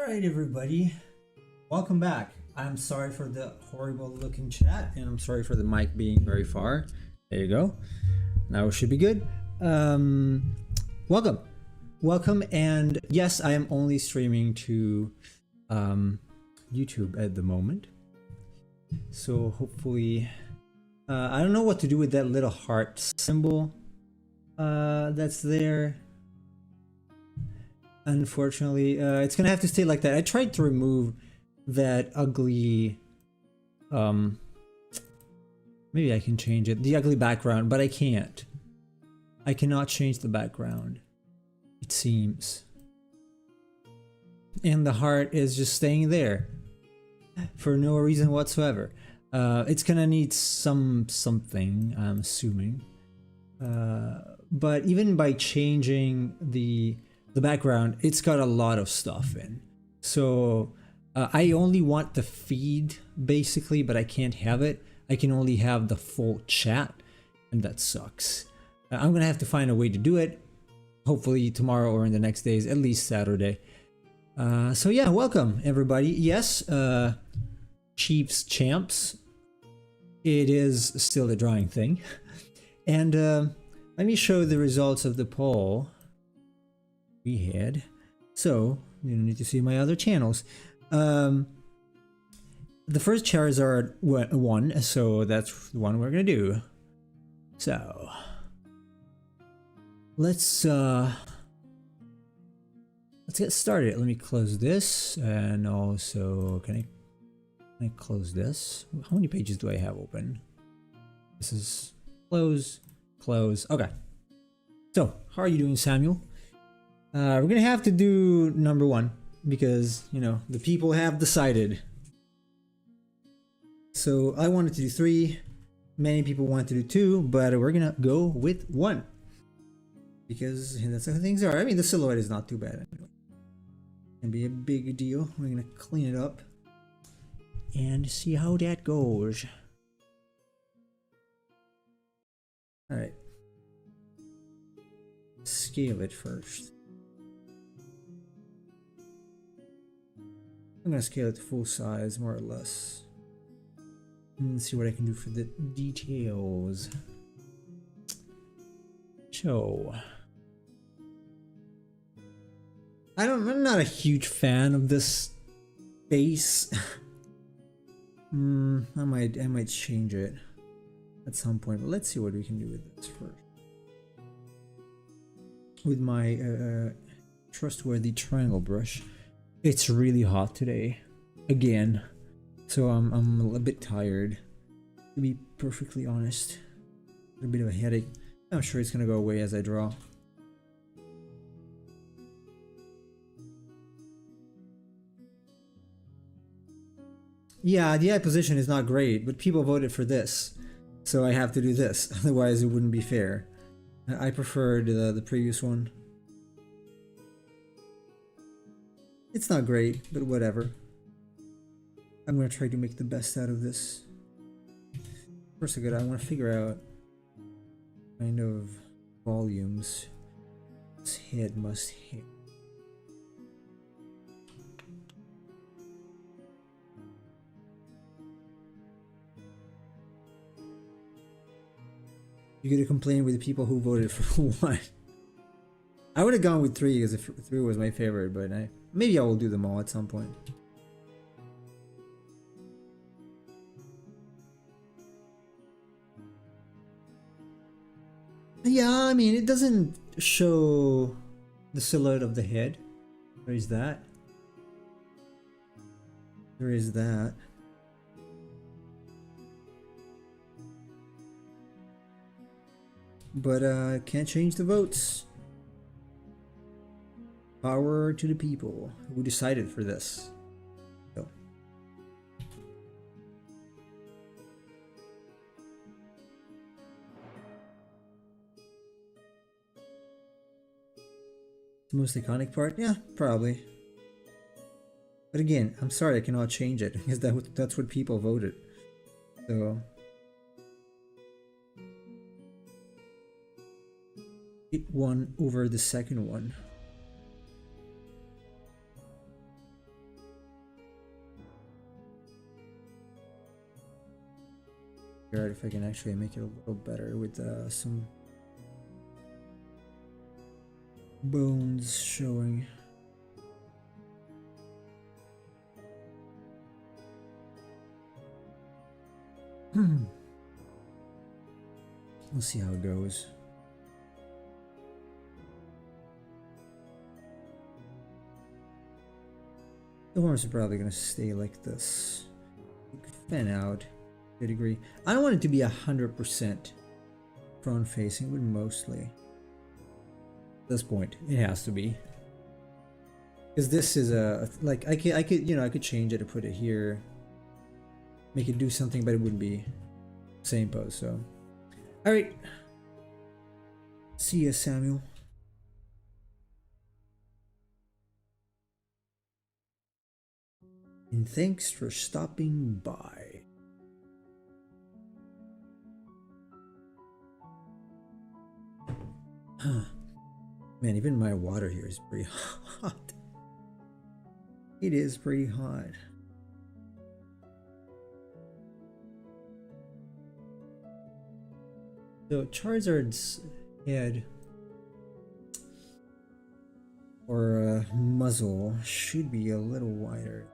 Alright everybody, welcome back. I'm sorry for the horrible looking chat and I'm sorry for the mic being very far. There you go. Now it should be good. Welcome. And yes, I am only streaming to YouTube at the moment. So hopefully, I don't know what to do with that little heart symbol that's there. Unfortunately, it's gonna have to stay like that. I tried to remove that ugly, maybe I can change it, the ugly background, but I can't. I cannot change the background, it seems. And the heart is just staying there for no reason whatsoever. It's gonna need something, I'm assuming. But even by changing the background, it's got a lot of stuff in. So I only want the feed basically, but I can't have it. I can only have the full chat, and that sucks. I'm gonna have to find a way to do it. Hopefully tomorrow or in the next days, at least Saturday. So yeah, welcome everybody. Yes, Chiefs champs. It is still a drawing thing. And let me show the results of the poll we had. So you don't need to see my other channels. The first Charizard won, so that's the one we're gonna do. So let's get started. Let me close this, and also can I close this? How many pages do I have open? This is close. Okay. So how are you doing, Samuel? We're gonna have to do number one because, you know, the people have decided. So I wanted to do 3, many people wanted to do 2, but we're gonna go with 1 because that's how things are. I mean, the silhouette is not too bad anyway. It's gonna be a big deal. We're gonna clean it up and see how that goes. All right, scale it first. I'm gonna scale it to full size, more or less. And see what I can do for the details. So, I'm not a huge fan of this face. I might change it at some point, but let's see what we can do with this first. With my trustworthy triangle brush. It's really hot today, again, so I'm a bit tired, to be perfectly honest. A bit of a headache. I'm sure it's gonna go away as I draw. Yeah, the eye position is not great, but people voted for this, so I have to do this, otherwise it wouldn't be fair. I preferred the previous one. It's not great, but whatever. I'm gonna try to make the best out of this. First, I want to figure out kind of volumes this head must hit. You gotta complain with the people who voted for 1. I would have gone with 3 because 3 was my favorite, but maybe I will do them all at some point. Yeah, I mean, it doesn't show the silhouette of the head. There is that. There is that. But can't change the votes. Power to the people who decided for this. So. The most iconic part? Yeah, probably. But again, I'm sorry I cannot change it because that's what people voted. So. It won over the second one. figure out if I can actually make it a little better with some bones showing. We'll see how it goes. The worms are probably gonna stay like this. You could fan out to a degree. I don't want it to be 100% front facing, but mostly. At this point, it has to be. Because this is a like I could you know I could change it to put it here, make it do something, but it wouldn't be same pose. So, all right. See ya, Samuel. And thanks for stopping by. Man, even my water here is pretty hot. It is pretty hot. So Charizard's head or muzzle should be a little wider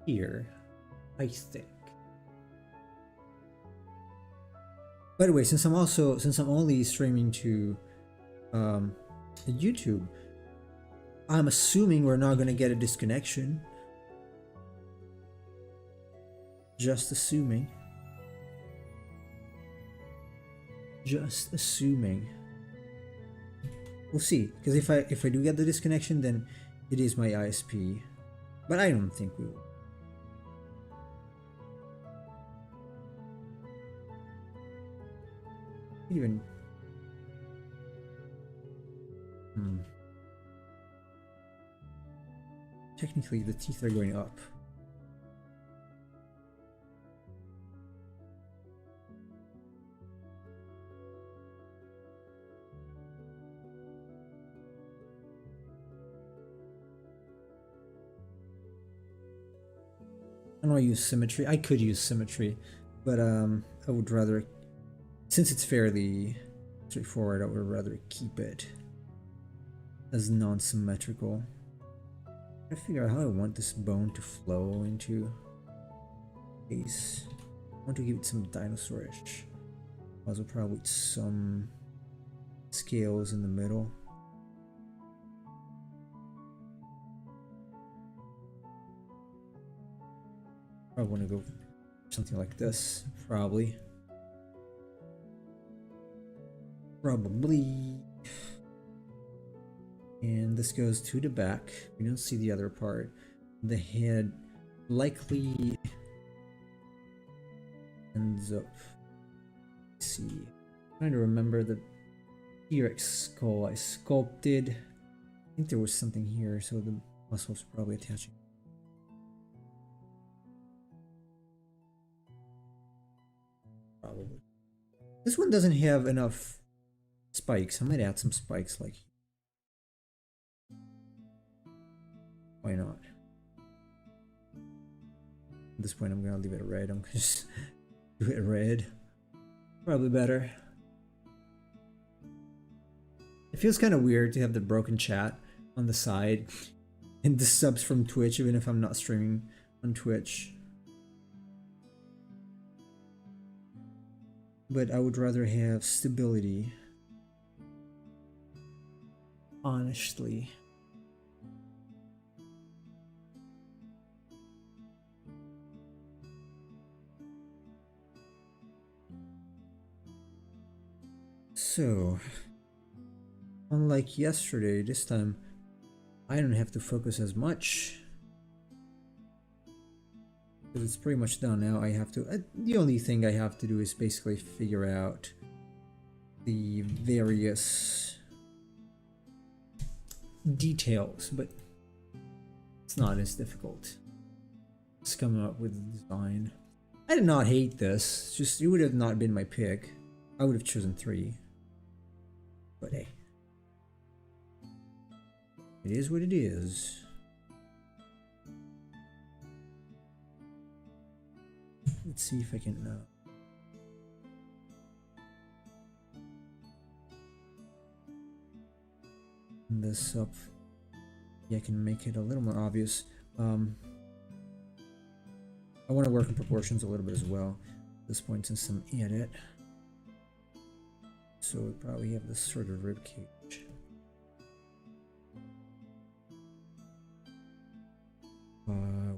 here, I think. By the way, since I'm only streaming to YouTube, I'm assuming we're not gonna get a disconnection. Just assuming. Just assuming. We'll see, because if I do get the disconnection, then it is my ISP, but I don't think we will. Even technically the teeth are going up. I don't want to use symmetry. I could use symmetry, but I would rather, since it's fairly straightforward, I would rather keep it as non-symmetrical. I figure out how I want this bone to flow into face. I want to give it some dinosaurish. Also probably with some scales in the middle. I want to go something like this, probably. And this goes to the back. We don't see the other part. The head likely ends up. Let's see. I'm trying to remember the T-Rex skull I sculpted. I think there was something here, so the muscle's probably attaching. Probably. This one doesn't have enough spikes. I might add some spikes, like. Why not? At this point, I'm gonna leave it red. I'm gonna just do it red. Probably better. It feels kind of weird to have the broken chat on the side and the subs from Twitch, even if I'm not streaming on Twitch. But I would rather have stability. Honestly. So, unlike yesterday, this time I don't have to focus as much. Because it's pretty much done now. I have to, the only thing I have to do is basically figure out the various details, but it's not as difficult. Just coming up with a design. I did not hate this, it's just it would have not been my pick. I would have chosen 3. But hey, it is what it is. Let's Let's see if I can this up. Yeah, I can make it a little more obvious. I want to work in proportions a little bit as well at this point since I'm in it. So we probably have this sort of rib cage.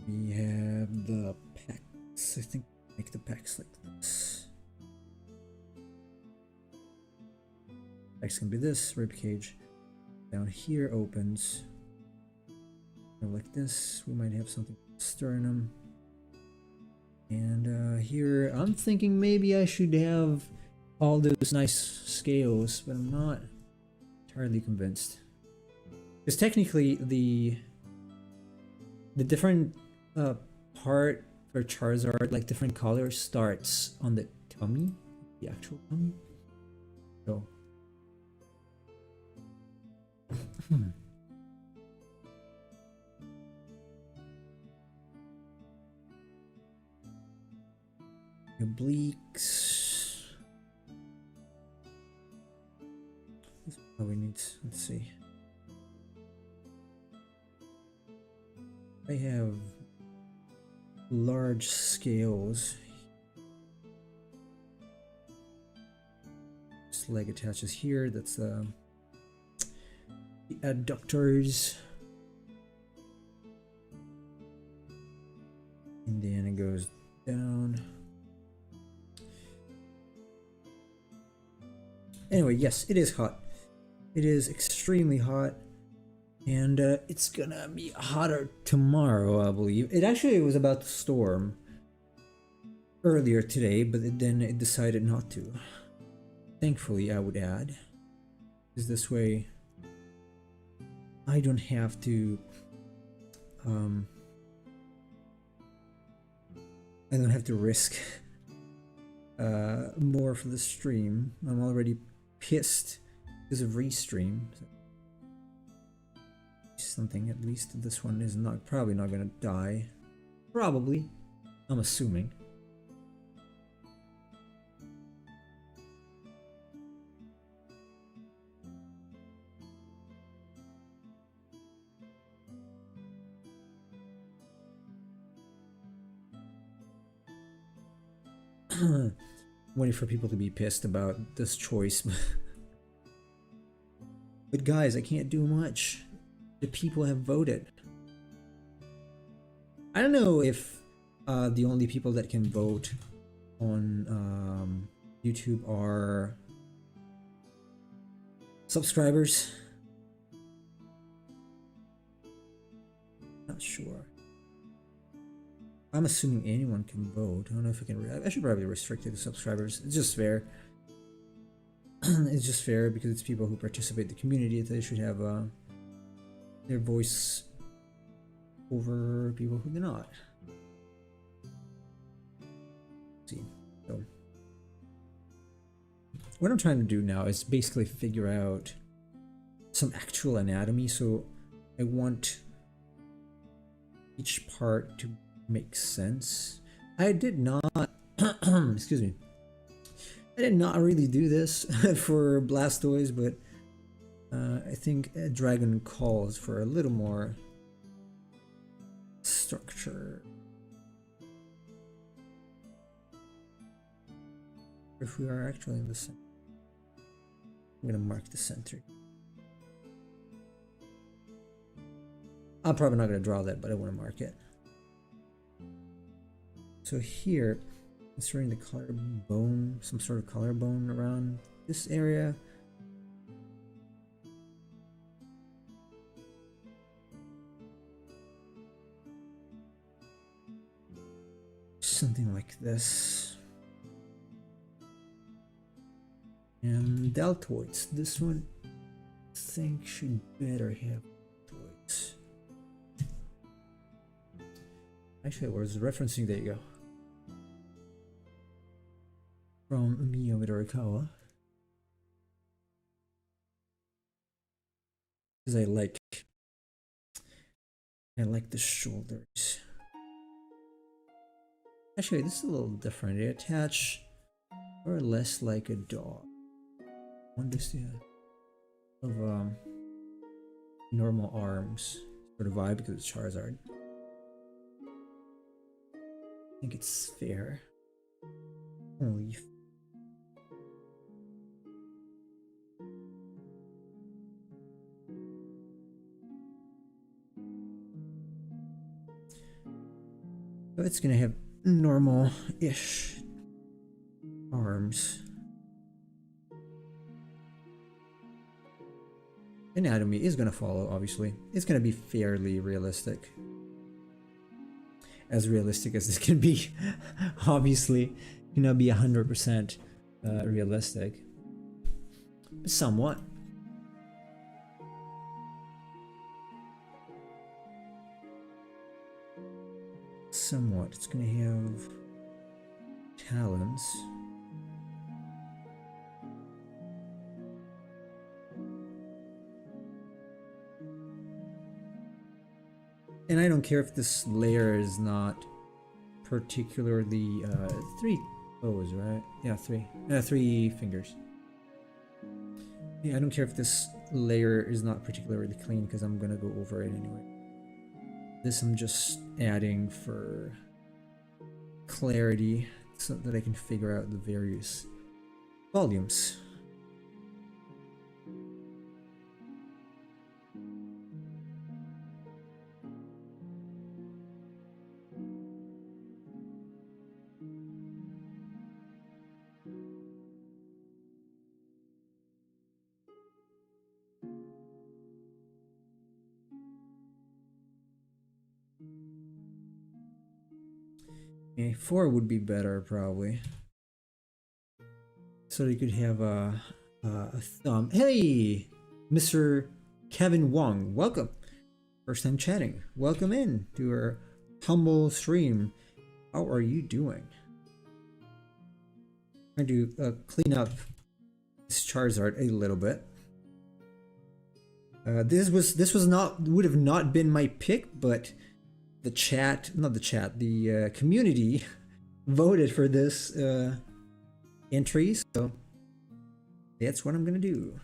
We have the pecs. I think make the pecs like this. Pecs can be this rib cage. Down here opens like this. We might have something sternum. And here I'm thinking maybe I should have all those nice scales, but I'm not entirely convinced. Because technically the different part for Charizard, like different colors, starts on the tummy, the actual tummy. So obliques. This probably needs, let's see. I have large scales. This leg attaches here. That's the adductors. And then it goes down. Anyway, yes, it is hot. It is extremely hot. And it's gonna be hotter tomorrow, I believe. It actually was about to storm earlier today, but then it decided not to. Thankfully, I would add. Because this way, I don't have to... I don't have to risk more for the stream. I'm already pissed because of restream. So something, at least this one is not probably not gonna die. Probably. I'm assuming. Waiting for people to be pissed about this choice. But guys, I can't do much. The people have voted. I don't know if the only people that can vote on YouTube are subscribers. Not sure. I'm assuming anyone can vote. I don't know if I can. I should probably restrict it to subscribers. It's just fair. It's just fair because it's people who participate in the community. They should have their voice over people who do not. Let's see. So what I'm trying to do now is basically figure out some actual anatomy. So I want each part to make sense. I did not excuse me. I did not really do this for Blastoise, but I think Dragon calls for a little more structure. If we are actually in the center, I'm gonna mark the center. I'm probably not gonna draw that, but I want to mark it. So here, it's running the collarbone, some sort of collarbone around this area. Something like this. And deltoids. This one, I think, should better have deltoids. Actually, I was referencing, there you go. From Miyo Midorikawa. Because I like the shoulders. Actually, this is a little different. They attach more or less like a dog. One just of normal arms sort of vibe because it's Charizard. I think it's fair. Holy. So it's gonna have normal-ish arms. Anatomy is gonna follow, obviously. It's gonna be fairly realistic. As realistic as this can be. Obviously, cannot be 100% realistic. But somewhat. Somewhat. It's gonna have talons. And I don't care if this layer is not particularly 3 toes, right? Yeah, 3 fingers. Yeah, I don't care if this layer is not particularly clean because I'm gonna go over it anyway. This I'm just adding for clarity so that I can figure out the various volumes. Okay, 4 would be better probably. So you could have a thumb. Hey, Mr. Kevin Wong, welcome. First time chatting. Welcome in to our humble stream. How are you doing? Trying to clean up this Charizard a little bit. This would have not been my pick, but the community voted for this entry, so that's what I'm gonna do.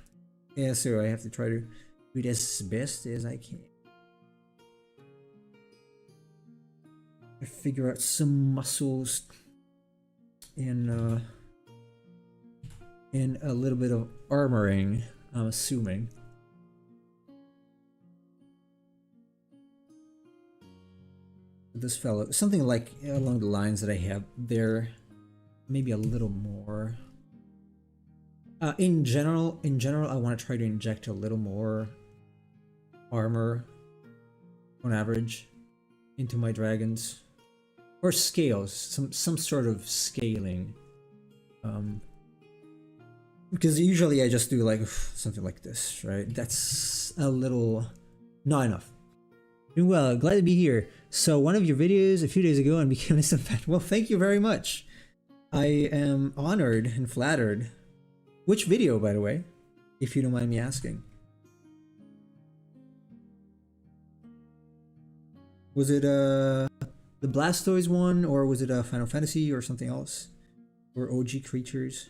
Yeah, so I have to try to do it as best as I can. I figure out some muscles and a little bit of armoring, I'm assuming. This fellow, something like along the lines that I have there, maybe a little more. In general, I want to try to inject a little more armor on average into my dragons, or scales, some sort of scaling. Because usually I just do like something like this, right? That's a little not enough. Doing well, glad to be here. So one of your videos a few days ago and became an instant fan. Well, thank you very much. I am honored and flattered. Which video, by the way, if you don't mind me asking? Was it the Blastoise one, or was it a Final Fantasy or something else? Or OG creatures?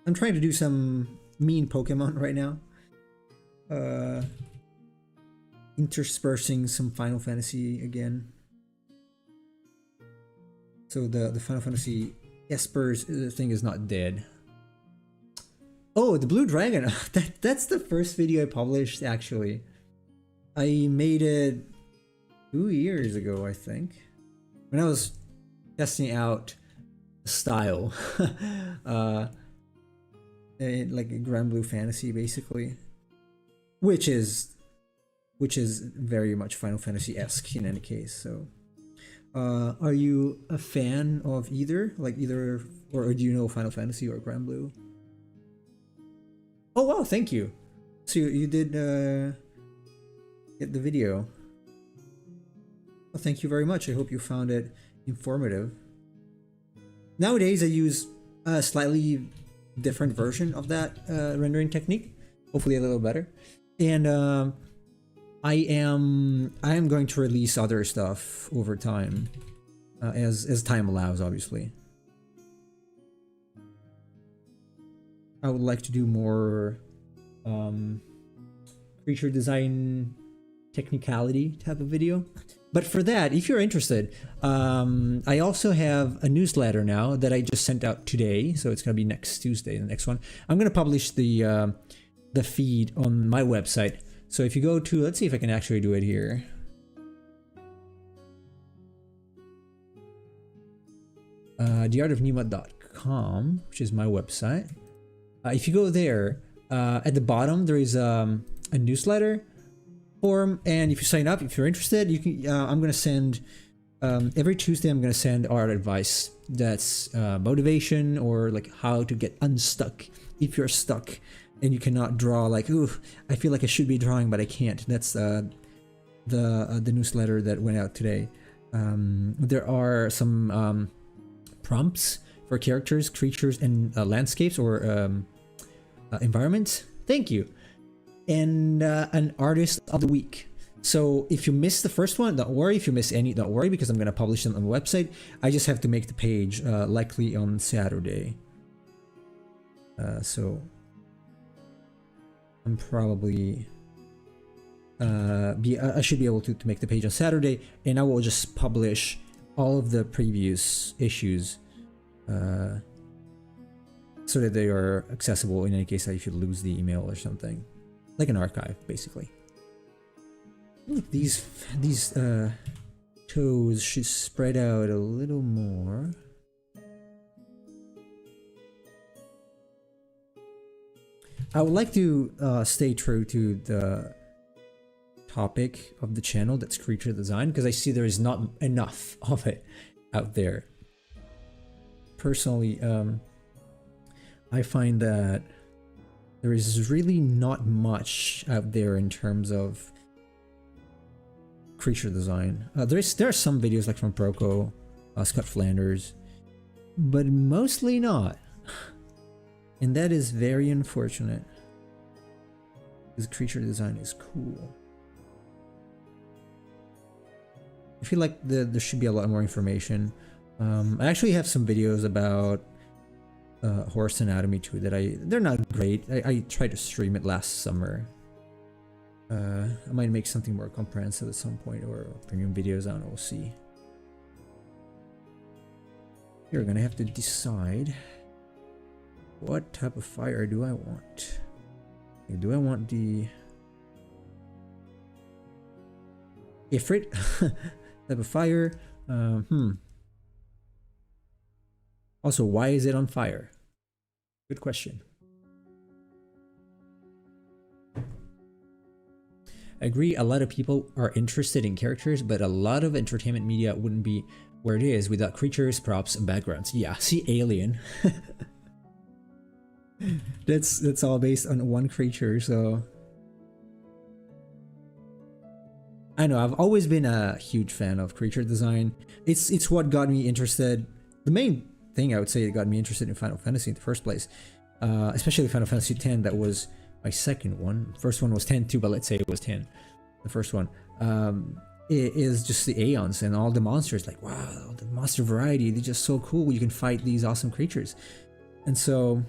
I'm trying to do some mean Pokemon right now. Interspersing some Final Fantasy again. So the Final Fantasy Esper's thing is not dead. Oh, the Blue Dragon. That's the first video I published, actually. I made it 2 years ago, I think. When I was testing out the style. Like a Grand Blue Fantasy, basically. Which is very much Final Fantasy-esque in any case. So, are you a fan of either? Like either, or do you know Final Fantasy or Grand Blue? Oh wow, thank you. So you did get the video. Well, thank you very much. I hope you found it informative. Nowadays, I use a slightly different version of that rendering technique. Hopefully, a little better. And I am going to release other stuff over time. as time allows, obviously. I would like to do more creature design technicality type of video. But for that, if you're interested, I also have a newsletter now that I just sent out today. So it's going to be next Tuesday, the next one. I'm going to publish the feed on my website. So if you go to, let's see if I can actually do it here. theartofnima.com, which is my website. If you go there, at the bottom there is a newsletter form, and if you sign up, if you're interested, you can. I'm gonna send every Tuesday. I'm gonna send art advice that's motivation, or like how to get unstuck if you're stuck and you cannot draw. Like, ooh, I feel like I should be drawing but I can't. That's the newsletter that went out today. There are some prompts for characters, creatures, and landscapes or environments. Thank you. And an artist of the week. So if you miss the first one, don't worry. If you miss any, don't worry, because I'm going to publish them on the website. I just have to make the page likely on Saturday. So I'm probably I should be able to make the page on Saturday, and I will just publish all of the previous issues so that they are accessible in any case that if you lose the email or something, like an archive, basically. Look, these toes should spread out a little more. I would like to stay true to the topic of the channel, that's creature design, because I see there is not enough of it out there. Personally, I find that there is really not much out there in terms of creature design. There are some videos like from Proco, Scott Flanders, but mostly not. And that is very unfortunate, because creature design is cool. I feel like there should be a lot more information. I actually have some videos about horse anatomy too that they're not great. I tried to stream it last summer. I might make something more comprehensive at some point, or premium videos. I don't know, we'll see. You're gonna have to decide, what type of fire do I want? Do I want the Ifrit type of fire? Also, why is it on fire? Good question. I agree, a lot of people are interested in characters, but a lot of entertainment media wouldn't be where it is without creatures, props, and backgrounds. Yeah, see Alien. That's all based on one creature, so I know I've always been a huge fan of creature design. It's what got me interested. The main thing I would say that got me interested in Final Fantasy in the first place, especially Final Fantasy X. That was my second one. First one was 10 too, but let's say it was 10. The first one. It is just the Aeons and all the monsters. Like, wow, the monster variety, they're just so cool. You can fight these awesome creatures. And so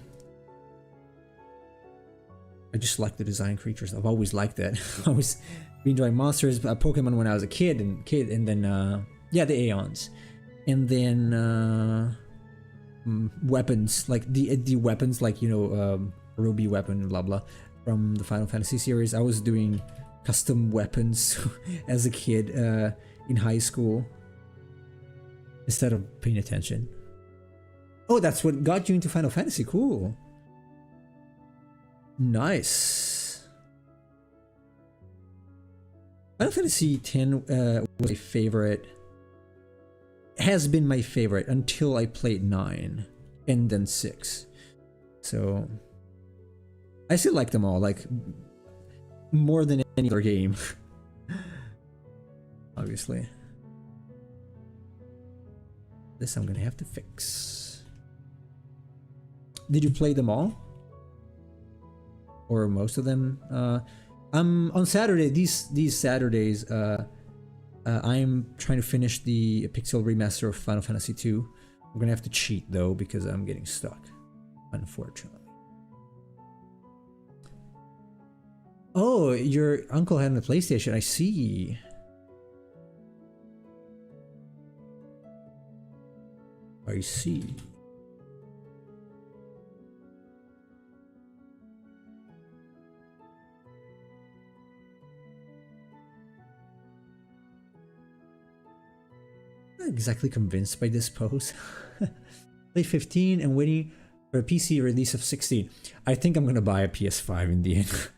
I just like the design creatures. I've always liked that. I've always been enjoying monsters, Pokemon when I was a kid, and then yeah, the Aeons, and then weapons, like the weapons, like, you know, Ruby weapon, blah blah, from the Final Fantasy series. I was doing custom weapons as a kid in high school instead of paying attention. Oh, that's what got you into Final Fantasy. Cool. Nice. Final Fantasy X was my favorite. Has been my favorite until I played 9 and then 6. So I still like them all, like more than any other game. Obviously. This I'm gonna have to fix. Did you play them all? Or most of them? On Saturday, these Saturdays, I'm trying to finish the Pixel remaster of Final Fantasy 2. I'm gonna have to cheat though because I'm getting stuck, unfortunately. Oh, your uncle had a PlayStation. I see. I see. Not exactly convinced by this pose. Play 15 and waiting for a PC release of 16. I think I'm gonna buy a PS5 in the end.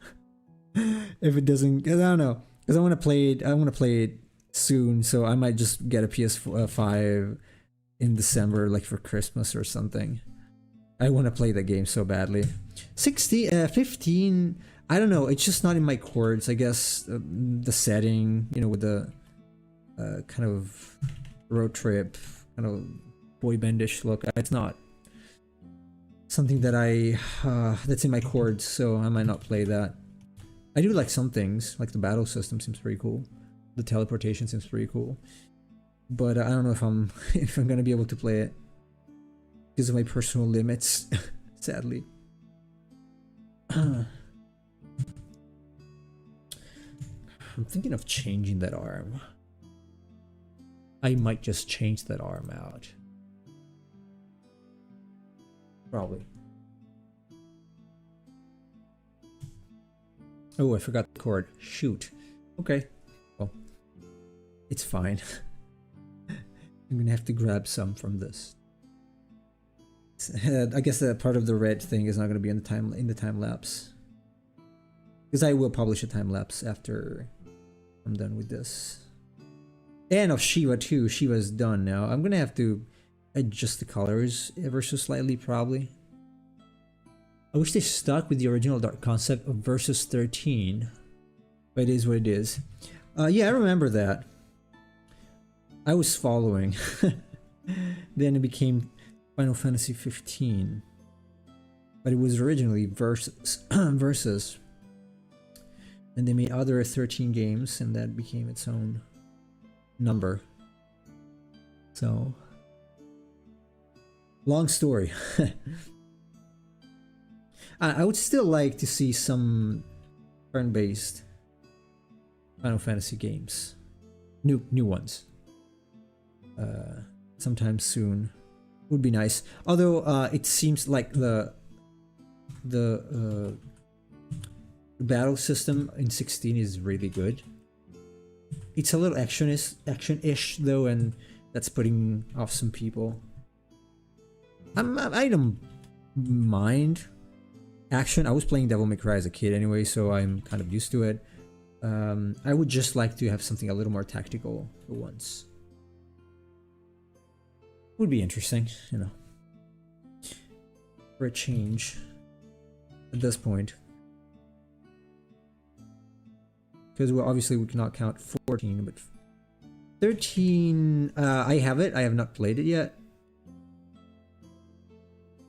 If it doesn't, I don't know, because I want to play it. I want to play it soon, so I might just get a PS5 in December, like for Christmas or something. I want to play the game so badly. 15. I don't know. It's just not in my chords. I guess the setting, you know, with the kind of road trip, kind of boy bandish look. It's not something that that's in my chords, so I might not play that. I do like some things, like the battle system seems pretty cool. The teleportation seems pretty cool. But I don't know if I'm gonna be able to play it because of my personal limits, sadly. I'm thinking of changing that arm. I might just change that arm out. Probably. Oh, I forgot the cord. Shoot. Okay. Well, it's fine. I'm gonna have to grab some from this. I guess that part of the red thing is not gonna be in the time lapse, because I will publish a time lapse after I'm done with this. And of Shiva too. Shiva's done now. I'm gonna have to adjust the colors ever so slightly, probably. I wish they stuck with the original dark concept of Versus 13, but it is what it is. Yeah, I remember that. I was following. Then it became Final Fantasy 15, but it was originally Versus. Versus, and they made other 13 games, and that became its own number. So, long story. I would still like to see some turn-based Final Fantasy games, new ones. Sometime soon would be nice. Although it seems like the battle system in 16 is really good. It's a little action-ish though, and that's putting off some people. I don't mind action. I was playing Devil May Cry as a kid anyway, so I'm kind of used to it. I would just like to have something a little more tactical for once. Would be interesting, you know, for a change at this point. Because, well, obviously we cannot count 14, but 13, I have it. I have not played it yet.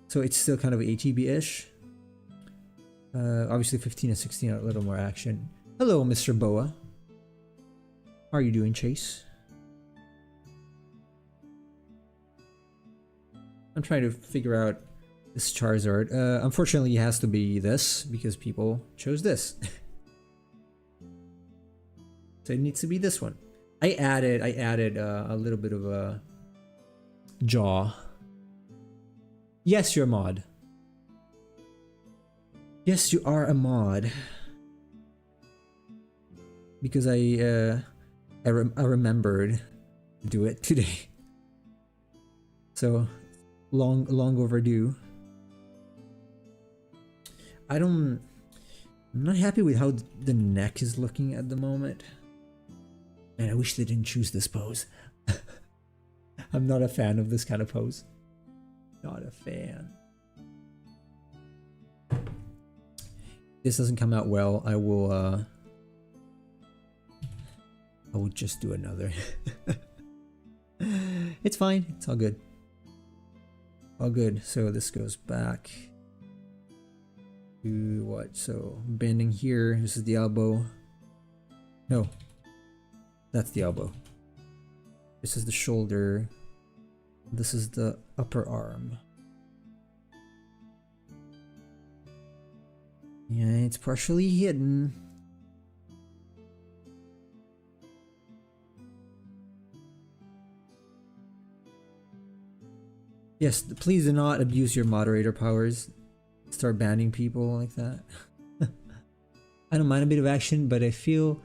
So it's still kind of ATB-ish. Obviously 15 and 16 are a little more action. Hello, Mr. Boa. How are you doing, Chase? I'm trying to figure out this Charizard. Unfortunately, it has to be this because people chose this. So it needs to be this one. I added a little bit of a jaw. Yes, you're a mod. Yes, you are a mod. Because I remembered to do it today. So long overdue. I'm not happy with how the neck is looking at the moment. And I wish they didn't choose this pose. I'm not a fan of this kind of pose. Not a fan. If this doesn't come out well, I will just do another. It's fine. It's all good. All good. So this goes back to what? So bending here. This is the elbow. No, that's the elbow. This is the shoulder. This is the upper arm. Yeah, it's partially hidden. Yes, please do not abuse your moderator powers. Start banning people like that. I don't mind a bit of action, but I feel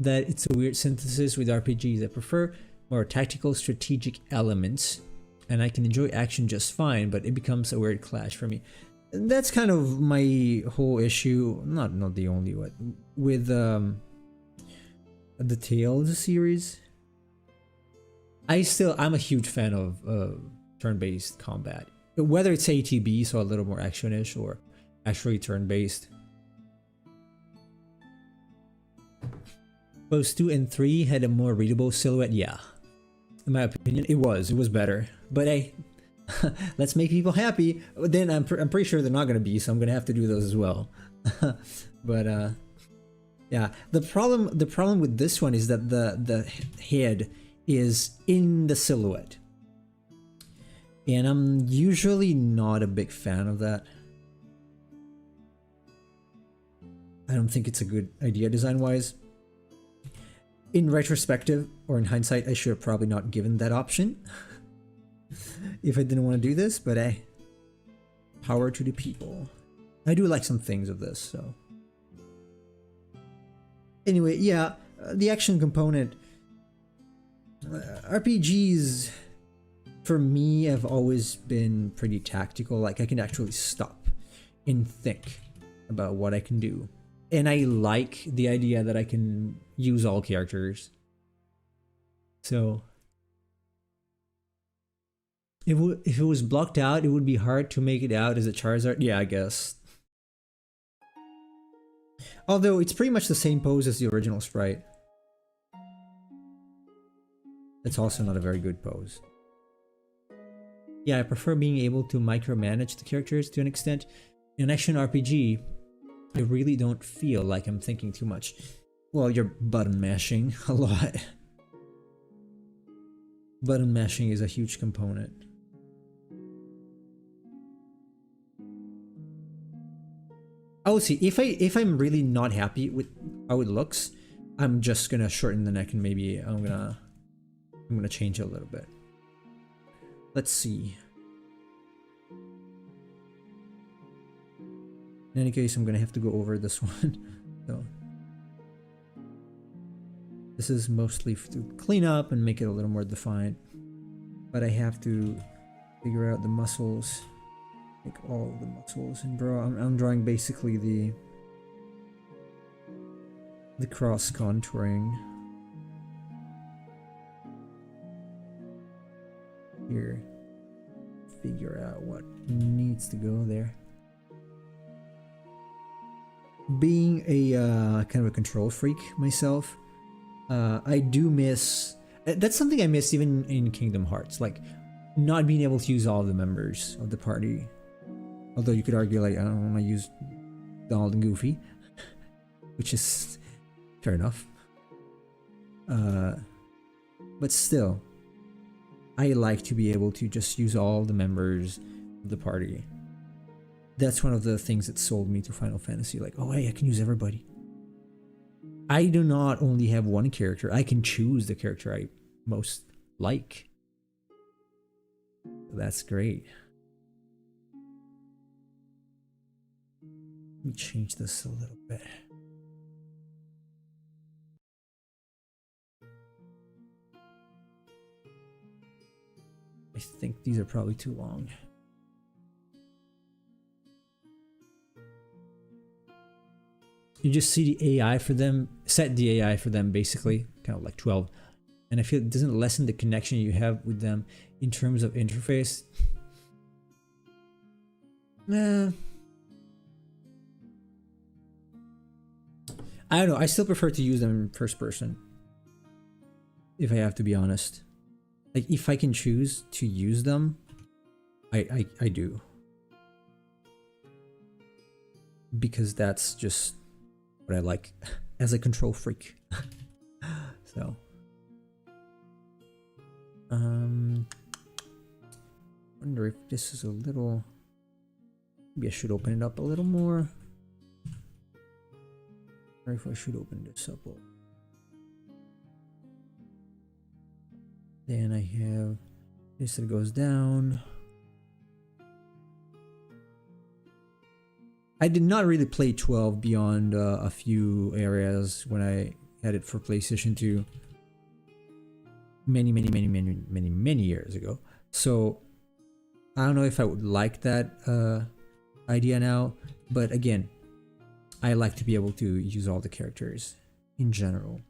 that it's a weird synthesis with RPGs. I prefer more tactical, strategic elements, and I can enjoy action just fine, but it becomes a weird clash for me. That's kind of my whole issue, not the only one, with the Tales series. I'm a huge fan of turn-based combat, whether it's ATB, so a little more action-ish, or actually turn-based. Pose 2 and 3 had a more readable silhouette. Yeah, in my opinion, it was better. But hey, let's make people happy. Then I'm pretty sure they're not gonna be, so I'm gonna have to do those as well. But yeah, the problem with this one is that the head is in the silhouette, and I'm usually not a big fan of that. I don't think it's a good idea design-wise. In retrospective, or in hindsight, I should have probably not given that option if I didn't want to do this, but hey, power to the people. I do like some things of this, so. Anyway, yeah, the action component. RPGs, for me, have always been pretty tactical. Like, I can actually stop and think about what I can do. And I like the idea that I can use all characters. So if it was blocked out, it would be hard to make it out as a Charizard. Yeah, I guess. Although it's pretty much the same pose as the original sprite. It's also not a very good pose. Yeah, I prefer being able to micromanage the characters to an extent. In action RPG, I really don't feel like I'm thinking too much. Well, you're button mashing a lot. Button mashing is a huge component. Oh, see, if I'm really not happy with how it looks, I'm just gonna shorten the neck and maybe I'm gonna change it a little bit. Let's see. In any case, I'm gonna have to go over this one. So this is mostly to clean up and make it a little more defined, but I have to figure out the muscles, make all the muscles, and draw. I'm drawing basically the cross contouring here. Figure out what needs to go there. Being a kind of a control freak myself, I do miss. That's something I miss even in Kingdom Hearts, like not being able to use all the members of the party. Although you could argue, like, I don't want to use Donald and Goofy, which is fair enough. But still, I like to be able to just use all the members of the party. That's one of the things that sold me to Final Fantasy. Like, oh hey, I can use everybody. I do not only have one character, I can choose the character I most like. That's great. Let me change this a little bit. I think these are probably too long. You just see the AI for them, set the AI for them basically, kind of like 12. And I feel it doesn't lessen the connection you have with them in terms of interface. Nah. I don't know, I still prefer to use them in first person, if I have to be honest. Like, if I can choose to use them, I do. Because that's just what I like as a control freak. So Wonder if this is a little. Maybe I should open it up a little more. Or if I should open this up. Then I have this that goes down. I did not really play 12 beyond a few areas when I had it for PlayStation 2 many years ago. So I don't know if I would like that idea now, but again, I like to be able to use all the characters in general.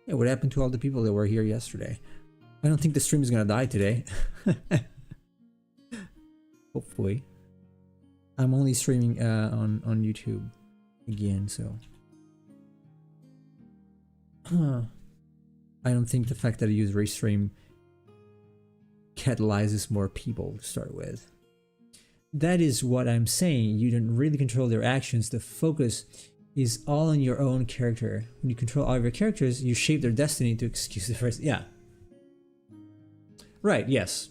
Yeah, what happened to all the people that were here yesterday? I don't think the stream is gonna die today. Hopefully. I'm only streaming on YouTube again, so I don't think the fact that I use Restream catalyzes more people to start with. That is what I'm saying. You don't really control their actions. The focus is all on your own character. When you control all of your characters, you shape their destiny, to excuse the first. Yeah. Right, yes.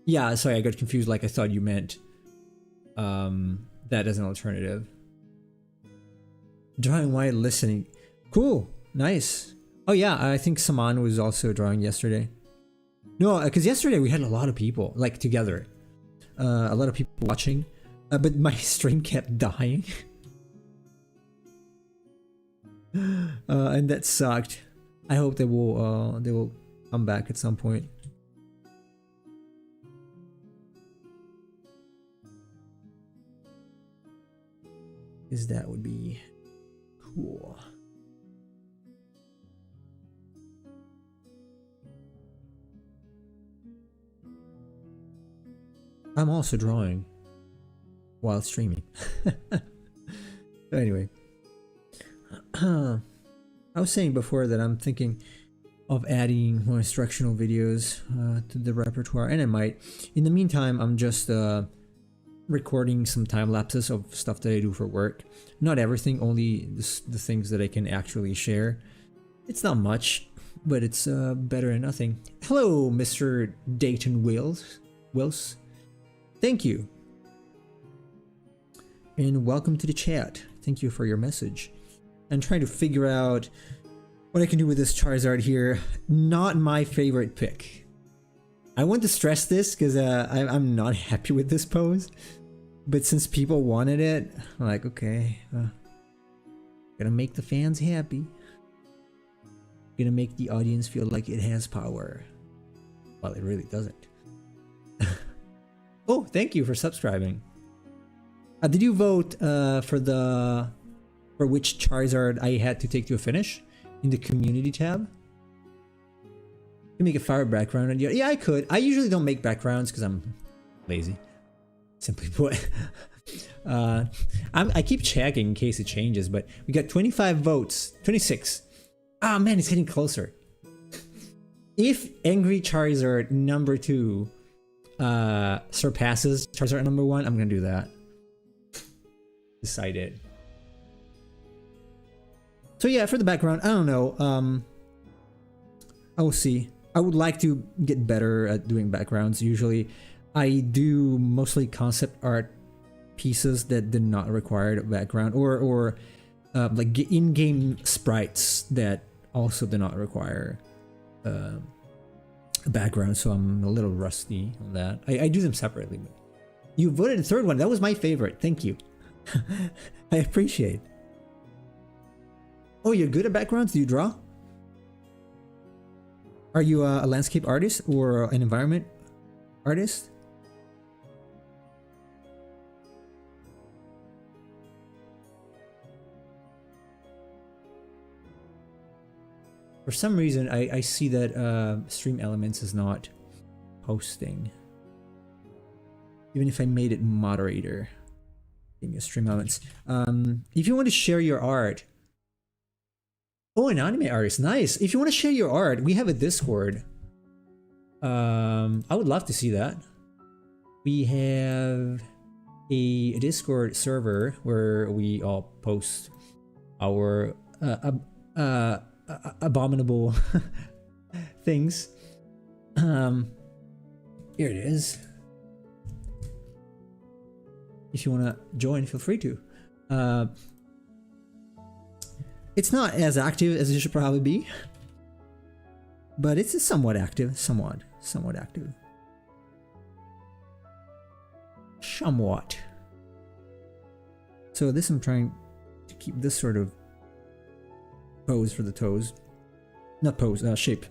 Yeah, sorry, I got confused. Like, I thought you meant that as an alternative. Drawing while listening. Cool. Nice. Oh yeah, I think Saman was also drawing yesterday. No, because yesterday we had a lot of people, like, together. A lot of people watching. But my stream kept dying. And that sucked. I hope they will come back at some point. Because that would be cool. I'm also drawing while streaming. Anyway, I was saying before that I'm thinking of adding more instructional videos to the repertoire, and I might. In the meantime, I'm just recording some time lapses of stuff that I do for work. Not everything, only the things that I can actually share. It's not much, but it's better than nothing. Hello, Mr. Dayton Wills. Thank you. And welcome to the chat. Thank you for your message. I'm trying to figure out what I can do with this Charizard here. Not my favorite pick. I want to stress this because I'm not happy with this pose. But since people wanted it, I'm like, okay. Gonna make the fans happy. Gonna make the audience feel like it has power. Well, it really doesn't. Oh, thank you for subscribing. Did you vote for which Charizard I had to take to a finish in the community tab? You can make a fire background on your. Yeah, I could. I usually don't make backgrounds because I'm lazy. Simply put. I keep checking in case it changes, but we got 25 votes. 26. Ah, man, it's getting closer. If Angry Charizard number 2 surpasses Charizard number 1, I'm gonna do that. Decided. So yeah, for the background, I don't know. I will see. I would like to get better at doing backgrounds. Usually, I do mostly concept art pieces that did not require a background, or like in-game sprites that also do not require a background. So I'm a little rusty on that. I do them separately. But you voted the third one. That was my favorite. Thank you. I appreciate. Oh, you're good at backgrounds? Do you draw? Are you a landscape artist or an environment artist? For some reason, I see that Stream Elements is not posting. Even if I made it moderator. Give me a Stream Elements. If you want to share your art. Oh, an anime artist. Nice. If you want to share your art, we have a Discord. I would love to see that. We have a Discord server where we all post our abominable things. Here it is. If you want to join, feel free to. It's not as active as it should probably be, but it's somewhat active. Somewhat active. Somewhat. So this I'm trying to keep this sort of pose for the toes. Not pose, shape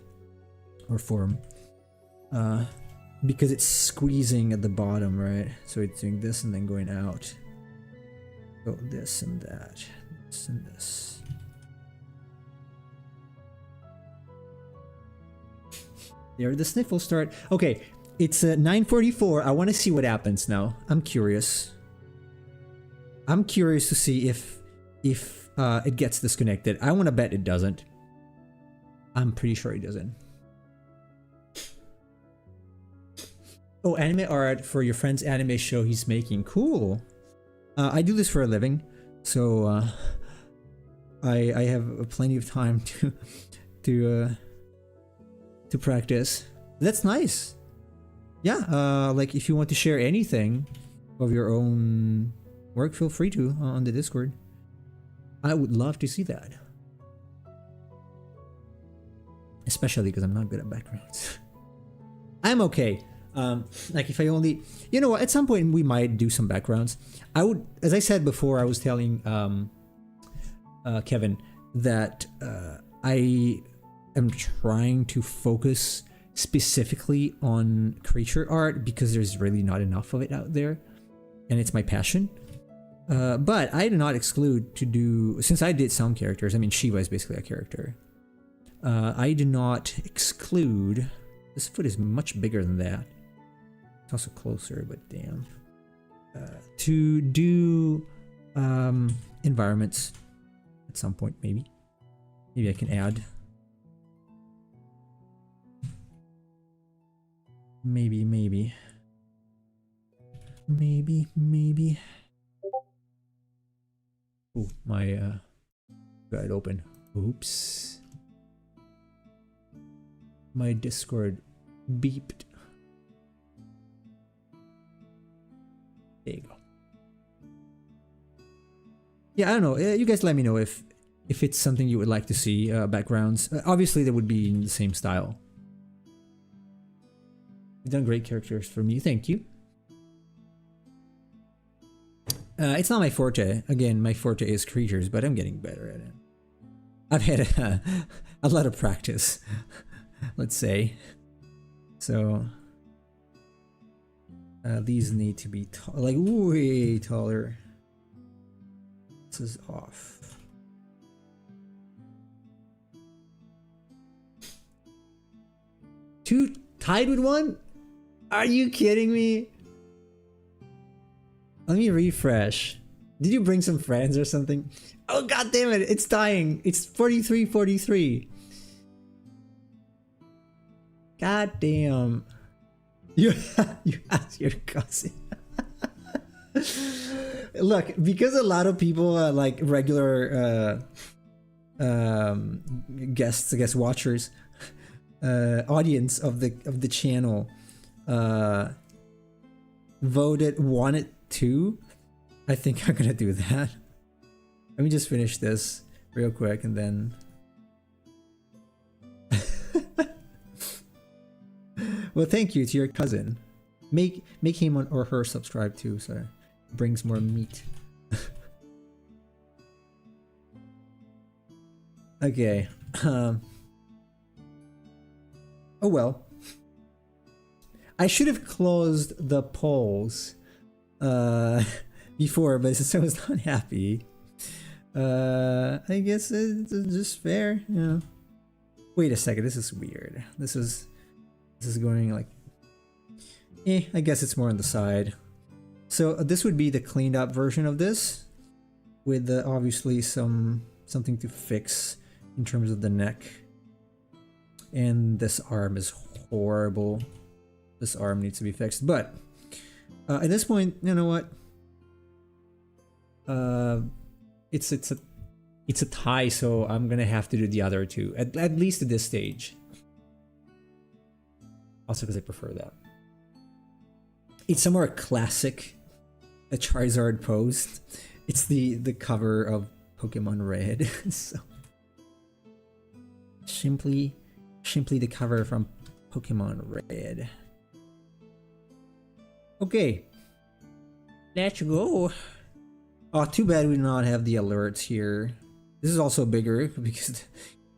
or form. Because it's squeezing at the bottom, right? So it's doing this and then going out. So this and that. This and this. There the sniffles start. Okay, it's 9:44. I want to see what happens now. I'm curious. I'm curious to see if it gets disconnected. I want to bet it doesn't. I'm pretty sure it doesn't. Oh, anime art for your friend's anime show he's making. Cool. I do this for a living, so I have plenty of time to practice. That's nice. Yeah, like if you want to share anything of your own work, feel free to on the Discord. I would love to see that. Especially because I'm not good at backgrounds. I'm okay. Like if I only, you know what, at some point we might do some backgrounds. I would, as I said before, I was telling Kevin that I am trying to focus specifically on creature art because there's really not enough of it out there, and it's my passion. But I do not exclude to do, since I did some characters, I mean Shiva is basically a character. I do not exclude, this foot is much bigger than that. It's also closer, but damn. To do environments at some point, maybe. Maybe I can add. Maybe. Oh, my got it open. Oops. My Discord beeped. There you go. Yeah, I don't know. You guys let me know if it's something you would like to see, backgrounds. Obviously, they would be in the same style. You've done great characters for me. Thank you. It's not my forte. Again, my forte is creatures, but I'm getting better at it. I've had a lot of practice, let's say. So these need to be like way taller. This is off. Two tied with one? Are you kidding me? Let me refresh. Did you bring some friends or something? Oh god damn it, it's dying. It's 43-43. God damn. You asked your cousin. Look, because a lot of people like regular guests, I guess watchers, audience of the channel wanted to. I think I'm gonna do that. Let me just finish this real quick and then well, thank you to your cousin. Make him or her subscribe too, so it brings more meat. Okay. Oh well. I should have closed the polls before, but since I was not happy, I guess it's just fair, you know. Wait a second, this is weird. This is going like, I guess it's more on the side. So this would be the cleaned up version of this, with obviously something to fix in terms of the neck. And this arm is horrible. This arm needs to be fixed. But at this point, you know what? It's a tie, so I'm gonna have to do the other two at least at this stage. Also, because I prefer that. It's a more classic, a Charizard pose. It's the cover of Pokemon Red. So simply the cover from Pokemon Red. Okay, let's go. Oh, too bad we do not have the alerts here. This is also bigger because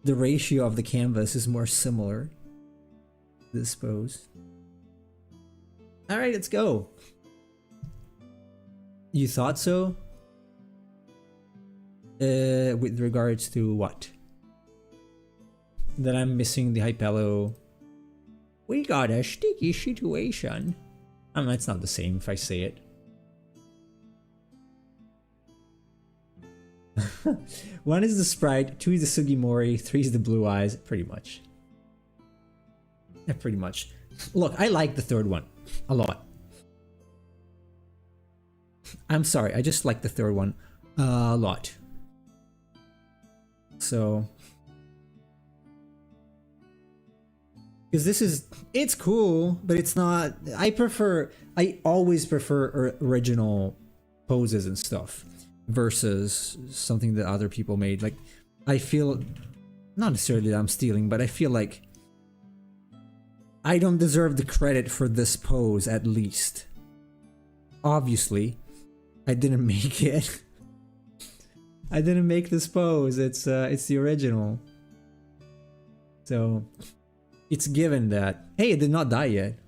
the ratio of the canvas is more similar to this pose. All right, let's go. You thought so? With regards to what? That I'm missing the Hypello. We got a sticky situation. It's not the same if I say it. One is the sprite, 2 is the Sugimori, 3 is the blue eyes, pretty much. Yeah, pretty much. Look, I like the third one a lot. I'm sorry, I just like the third one a lot. So, because it's cool, but it's not. I always prefer original poses and stuff versus something that other people made. Like, I feel, not necessarily that I'm stealing, but I feel like I don't deserve the credit for this pose, at least. Obviously, I didn't make it. I didn't make this pose. It's the original. So it's given that, hey, it did not die yet.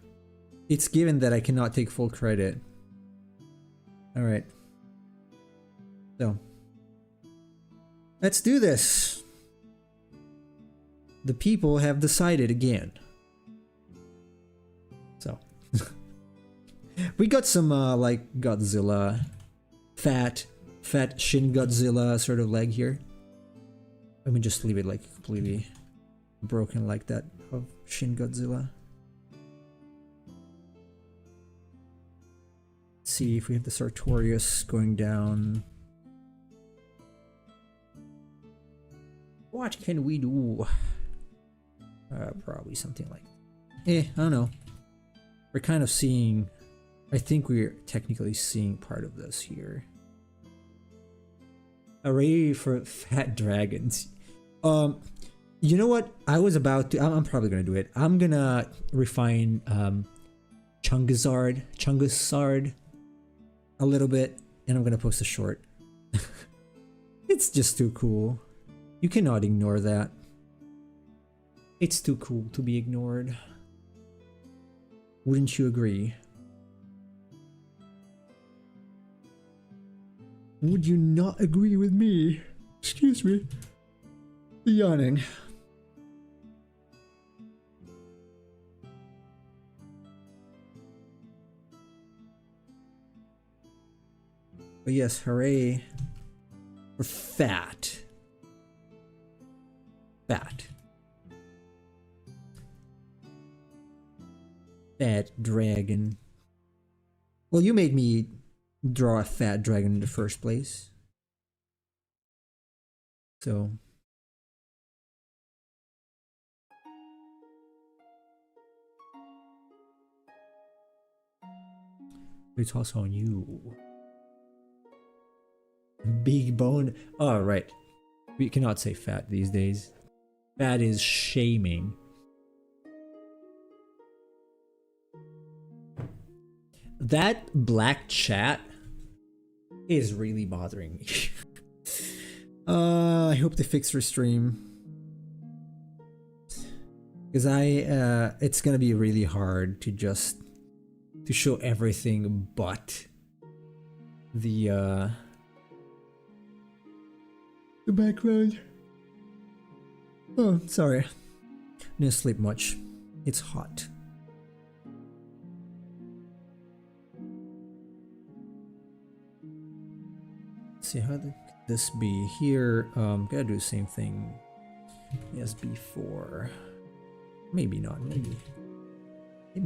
It's given that I cannot take full credit. All right. So let's do this. The people have decided again. So we got some like Godzilla, fat Shin Godzilla sort of leg here. Let me just leave it like completely broken like that of Shin Godzilla. Let's see if we have the Sartorius going down. What can we do? Probably something like, I don't know. We're kind of seeing, I think we're technically seeing part of this here. Array for fat dragons. You know what? I was about to, I'm probably gonna do it. I'm gonna refine Charizard a little bit, and I'm gonna post a short. It's just too cool. You cannot ignore that. It's too cool to be ignored. Wouldn't you agree? Would you not agree with me? Excuse me. The yawning. But yes, hooray. We're fat. Fat. Fat dragon. Well, you made me draw a fat dragon in the first place. So it's also on you. Big bone. Oh, right. We cannot say fat these days. Fat is shaming. That black chat is really bothering me. I hope they fix your stream. Because it's gonna be really hard to show everything but the background. Oh, sorry. Didn't sleep much. It's hot. Let's see, how could this be here? Gotta do the same thing as before. Maybe not. Maybe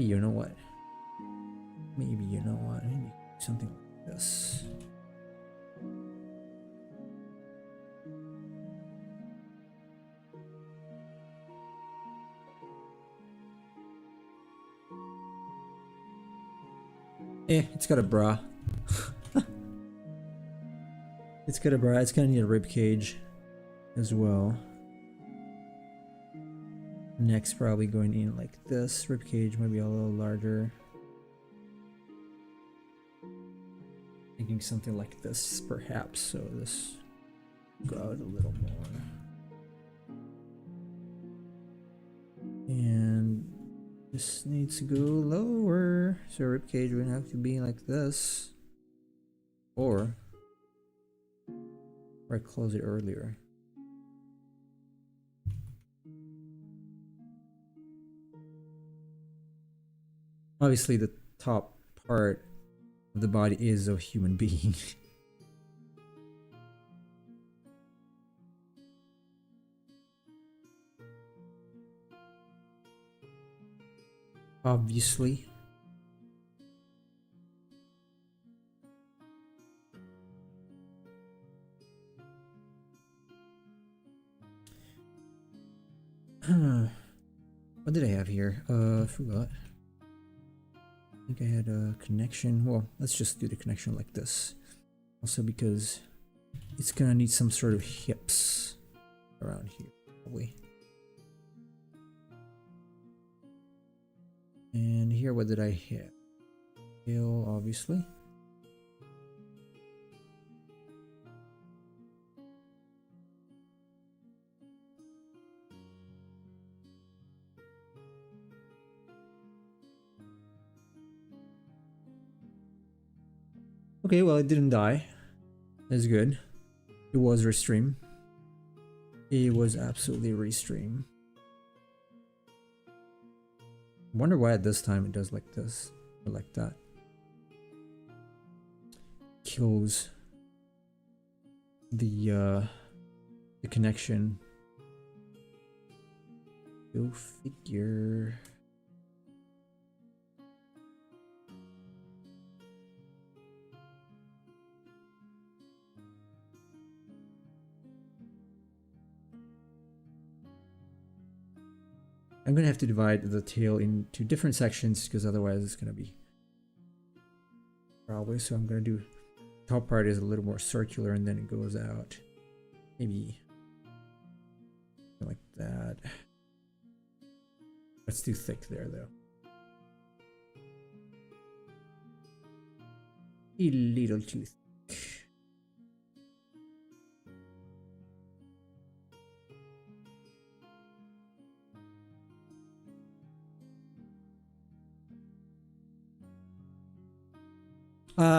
you know what? Maybe you know what? Maybe something like this. It's got a bra. It's got a bra. It's gonna need a rib cage as well. Next, probably going in like this. Rib cage might be a little larger. Thinking something like this, perhaps. So this go out a little more. And this needs to go lower. So rib cage would have to be like this, or I close it earlier. Obviously, the top part of the body is a human being. Obviously. What did I have here? I forgot. I think I had a connection. Well, let's just do the connection like this. Also because it's gonna need some sort of hips around here, probably. And here, what did I hit? Tail, obviously. Okay, well, it didn't die. That's good. It was restream. It was absolutely restream. Wonder why at this time it does like this or like that. Kills the connection. Go figure. I'm gonna have to divide the tail into different sections because otherwise it's gonna be probably. So I'm gonna do top part is a little more circular and then it goes out. Maybe like that. That's too thick there though. A little too thick.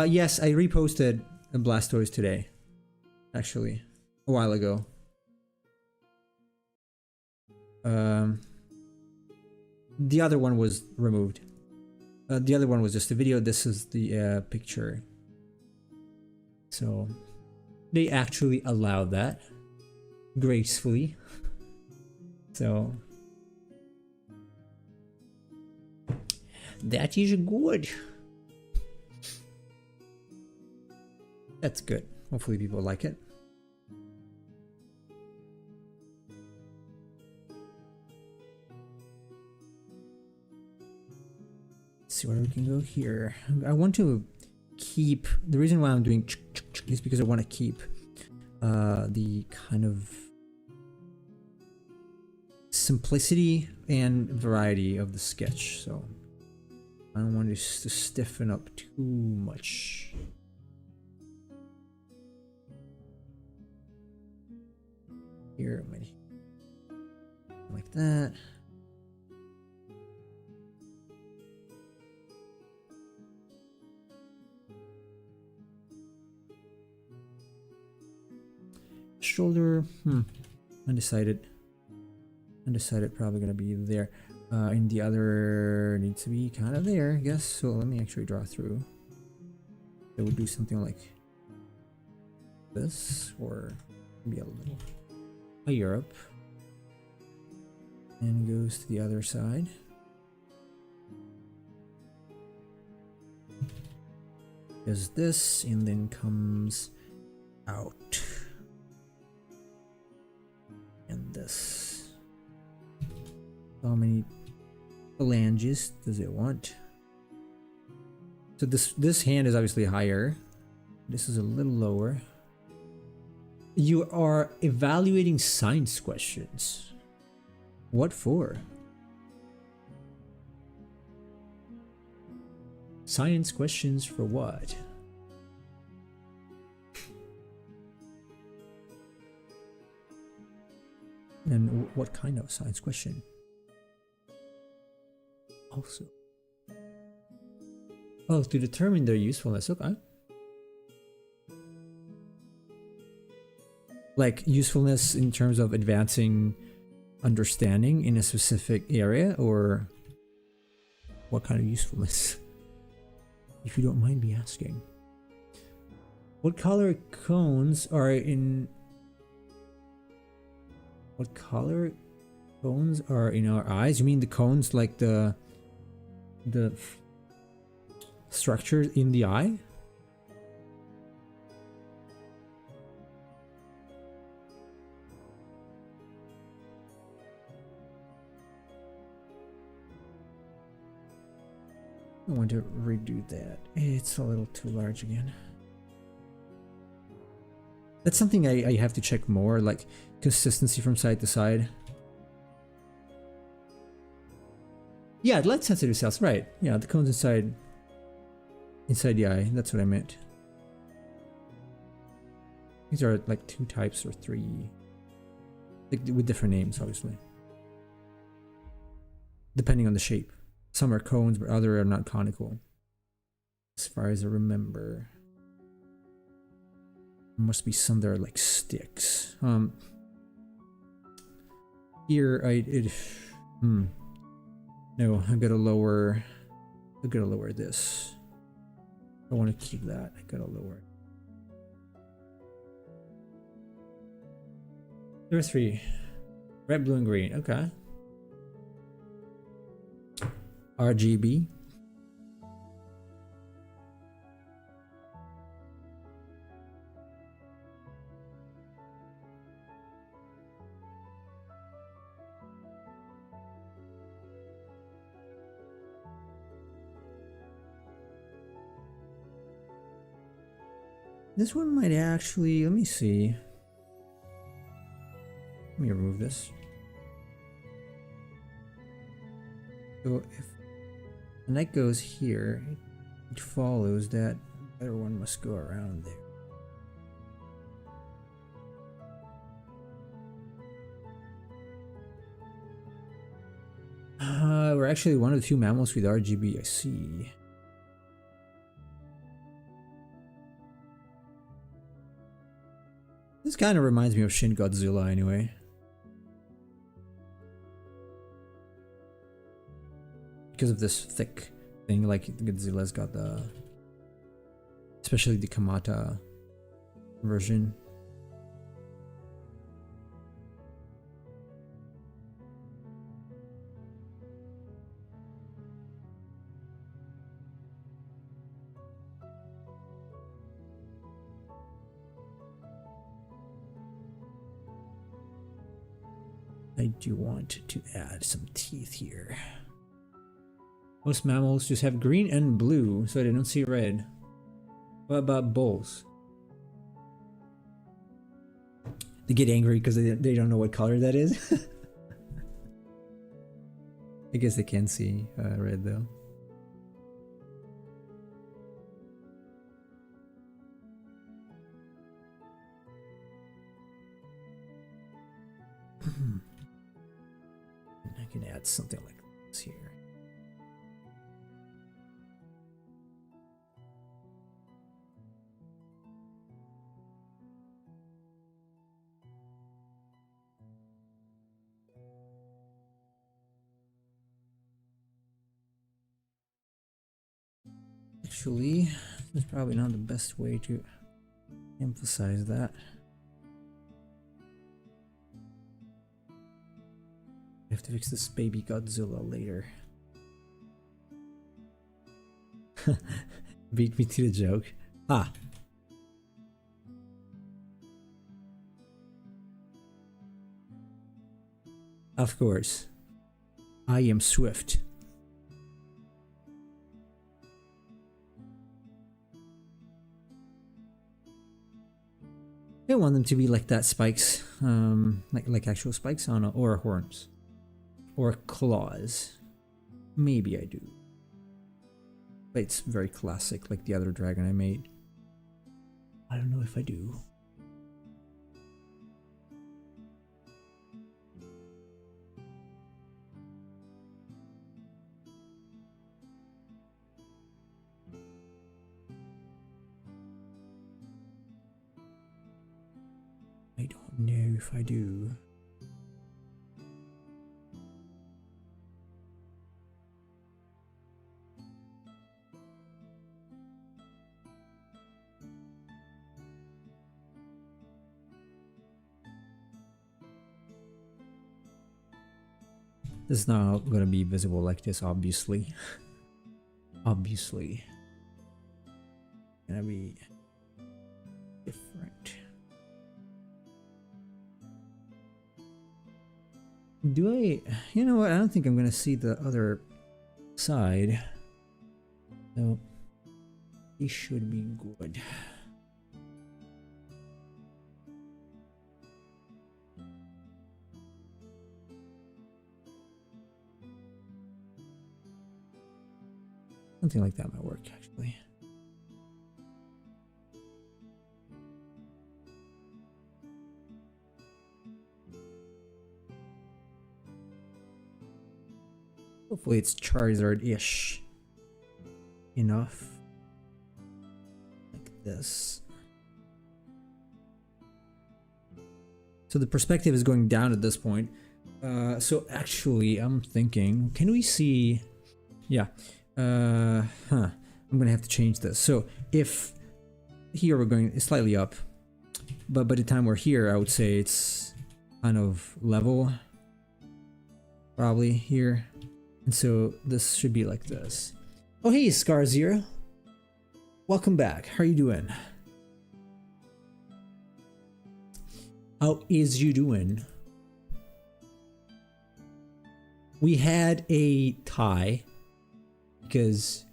Yes, I reposted a Blastoise today. Actually, a while ago. The other one was removed. The other one was just a video. This is the picture. So they actually allowed that gracefully. So that is good. That's good. Hopefully people like it. Let's see where we can go here. I want to keep, the reason why I'm doing is because I want to keep the kind of simplicity and variety of the sketch. So I don't want this to stiffen up too much. Here, like that. Shoulder, undecided. Undecided, probably gonna be there. And the other needs to be kind of there, I guess. So let me actually draw through. It would do something like this, or maybe a little Europe, and goes to the other side. Does this, and then comes out, and this. How many phalanges does it want? So this hand is obviously higher. This is a little lower. You are evaluating science questions. What for? Science questions for what? And what kind of science question? Also. Oh, to determine their usefulness. Okay. Like usefulness in terms of advancing understanding in a specific area, or what kind of usefulness? If you don't mind me asking. What color cones are in... What color cones are in our eyes? You mean the cones like the structure in the eye? I want to redo that. It's a little too large again. That's something I have to check more, like consistency from side to side. Yeah, light sensitive cells, right. Yeah, the cones inside the eye, that's what I meant. These are like 2 types or 3. Like with different names, obviously. Depending on the shape. Some are cones, but other are not conical. As far as I remember. There must be some that are like sticks. Here no, I've got to lower this. I want to keep that. I gotta lower it. There are 3. Red, blue, and green. Okay. RGB. This one might actually, let me see. Let me remove this. So if the knight goes here, it follows that the other one must go around there. We're actually one of the few mammals with RGB, I see. This kind of reminds me of Shin Godzilla anyway. Because of this thick thing, like Godzilla's got the... Especially the Kamata version. I do want to add some teeth here. Most mammals just have green and blue, so they don't see red. What about bulls? They get angry because they don't know what color that is. I guess they can see red though. I can add something like this here. Actually, that's probably not the best way to emphasize that. I have to fix this baby Godzilla later. Beat me to the joke. Ah. Of course. I am swift. I want them to be like that spikes, like actual spikes on or horns, or claws. Maybe I do. But it's very classic, like the other dragon I made. I don't know if I do. I don't know if I do. This is not going to be visible like this, obviously. Obviously. Gonna be different. Do I... You know what? I don't think I'm going to see the other side. So, it should be good. Something like that might work, actually. Hopefully it's Charizard-ish enough. Like this. So the perspective is going down at this point. So actually, I'm thinking, can we see... Yeah. I'm gonna have to change this. So if here we're going slightly up, but by the time we're here, I would say it's kind of level, probably here. And so this should be like this. Oh hey, Scar0, welcome back. How are you doing? How is you doing? We had a tie because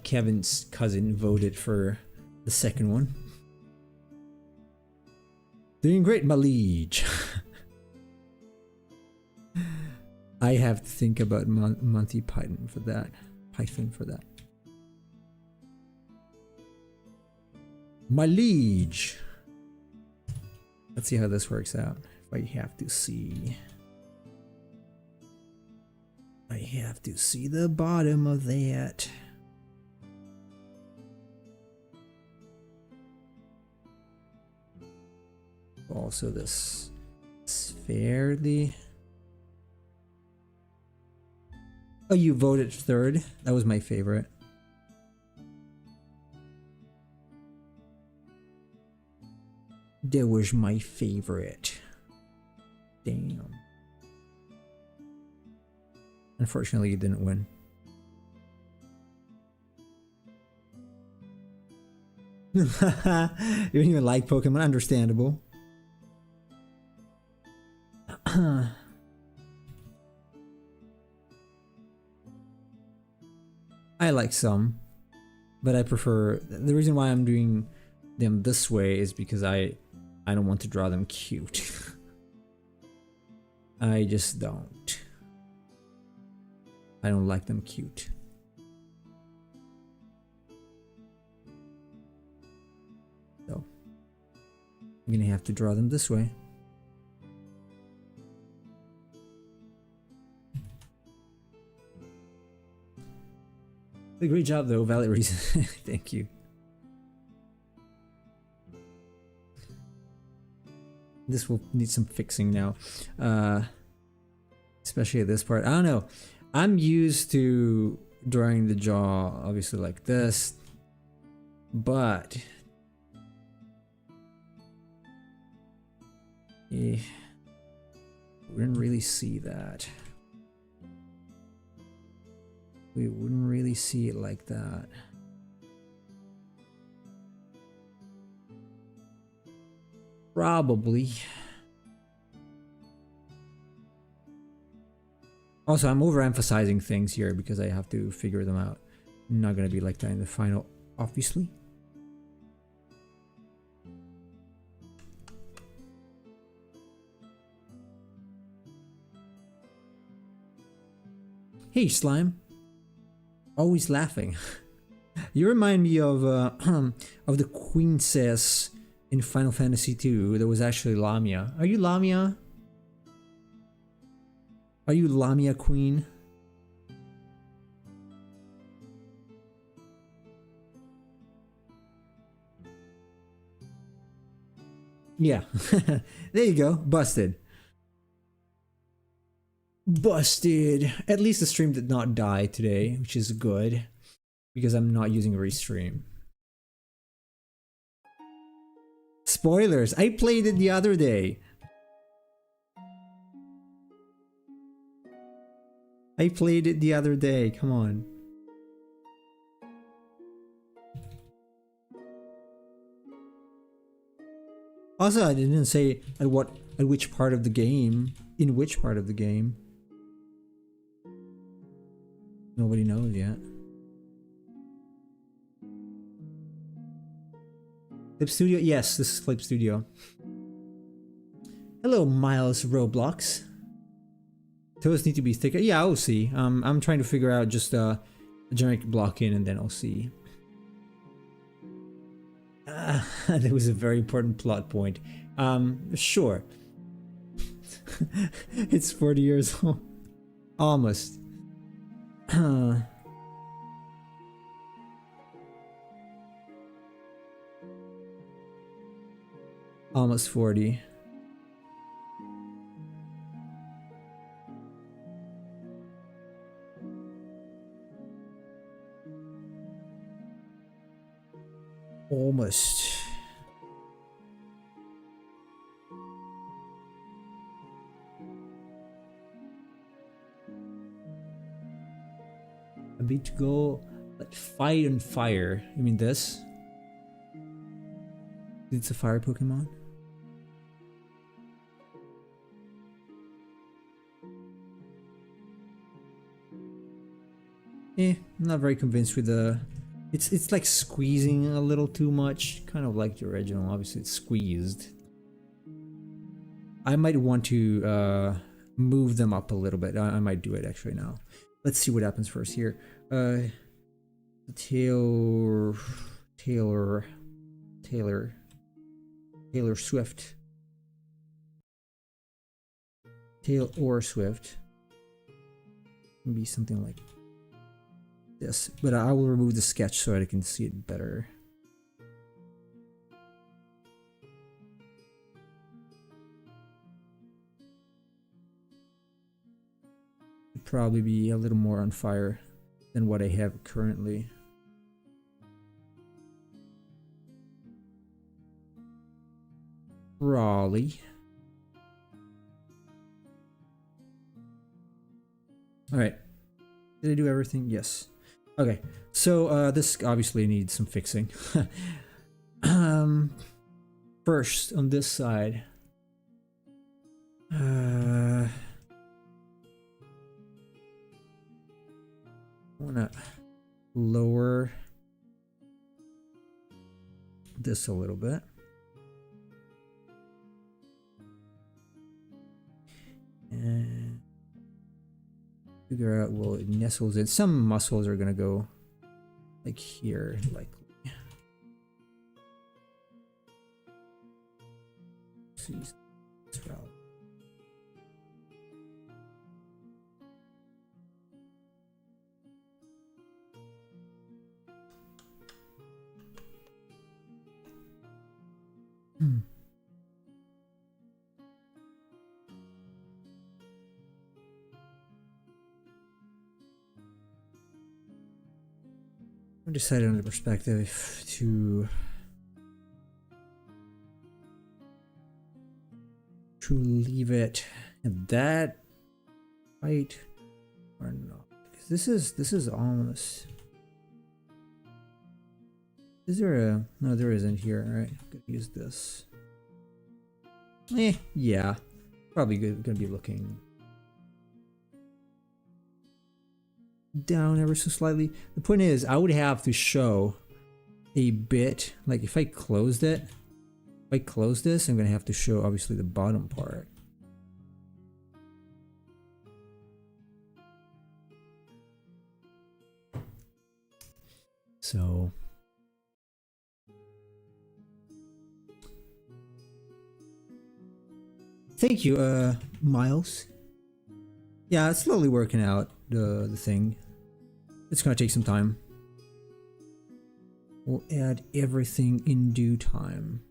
Kevin's cousin voted for the second one. Doing great, my liege. I have to think about Monty Python for that. My liege. Let's see how this works out. If I have to see. I have to see the bottom of that. Also, this is fairly... Oh, you voted third? That was my favorite. That was my favorite. Damn. Unfortunately, you didn't win. You don't even like Pokemon, understandable. I like some, but I prefer... The reason why I'm doing them this way is because I don't want to draw them cute. I just don't. I don't like them cute. So, I'm gonna have to draw them this way. Great job though, valid reason. Thank you. This will need some fixing now. Especially at this part. I don't know. I'm used to drawing the jaw obviously like this, but we wouldn't really see that. We wouldn't really see it like that. Probably. Also, I'm overemphasizing things here because I have to figure them out. I'm not gonna be like that in the final, obviously. Hey, Slime. Always laughing. You remind me of the Queencess in Final Fantasy II. That was actually Lamia. Are you Lamia? Are you Lamia Queen? Yeah. There you go. Busted. Busted. At least the stream did not die today, which is good. Because I'm not using Restream. Spoilers. I played it the other day. I played it the other day. Come on. Also, I didn't say at which part of the game. In which part of the game. Nobody knows yet. Flip Studio? Yes, this is Flip Studio. Hello, Miles Roblox. Toes need to be thicker. Yeah, I'll see. I'm trying to figure out just a generic block in and then I'll see. That was a very important plot point. Sure. It's 40 years old. Almost. Almost 40. Almost. A bit to go. Let fight and fire. You mean this? It's a fire Pokemon? I'm not very convinced with the... It's like squeezing a little too much. Kind of like the original. Obviously it's squeezed. I might want to move them up a little bit. I might do it actually now. Let's see what happens first here. Taylor Swift. Taylor Swift. Maybe something like this, but I will remove the sketch so that I can see it better. It'd probably be a little more on fire than what I have currently. Raleigh. Alright. Did I do everything? Yes. Okay, so this obviously needs some fixing. First, on this side, I wanna lower this a little bit. And figure out, well, it nestles in. Some muscles are gonna go like here, likely. Jeez, it's route. I decided on the perspective to leave it at that height or not. This is almost. Is there a no? There isn't here. All right, I'm gonna use this. Yeah, probably gonna be looking down ever so slightly. The point is, I would have to show a bit, like if I closed it, if I close this, I'm gonna have to show obviously the bottom part. So thank you, Miles. Yeah, it's slowly working out the thing. It's gonna take some time. We'll add everything in due time.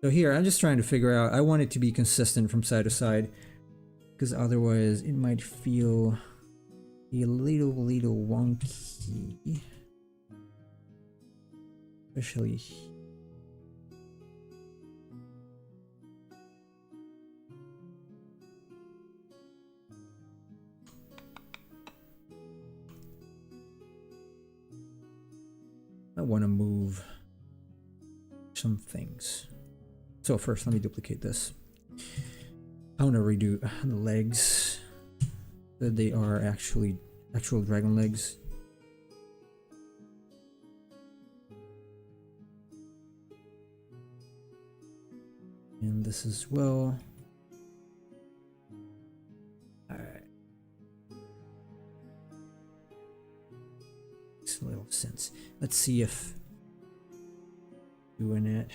So here, I'm just trying to figure out, I want it to be consistent from side to side, because otherwise it might feel a little wonky. Especially I want to move some things. So first, let me duplicate this. I want to redo the legs, that they are actual dragon legs. And this as well. Alright. Makes a little sense. Let's see if doing it.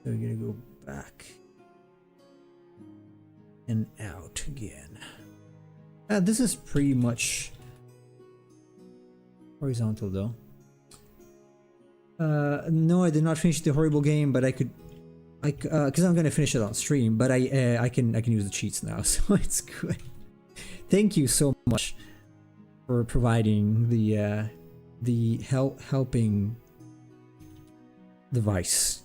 So we're gonna go back and out again. This is pretty much horizontal though. No, I did not finish the horrible game, but I could, because I'm gonna finish it on stream. But I can use the cheats now, so it's good. Thank you so much for providing the helping device.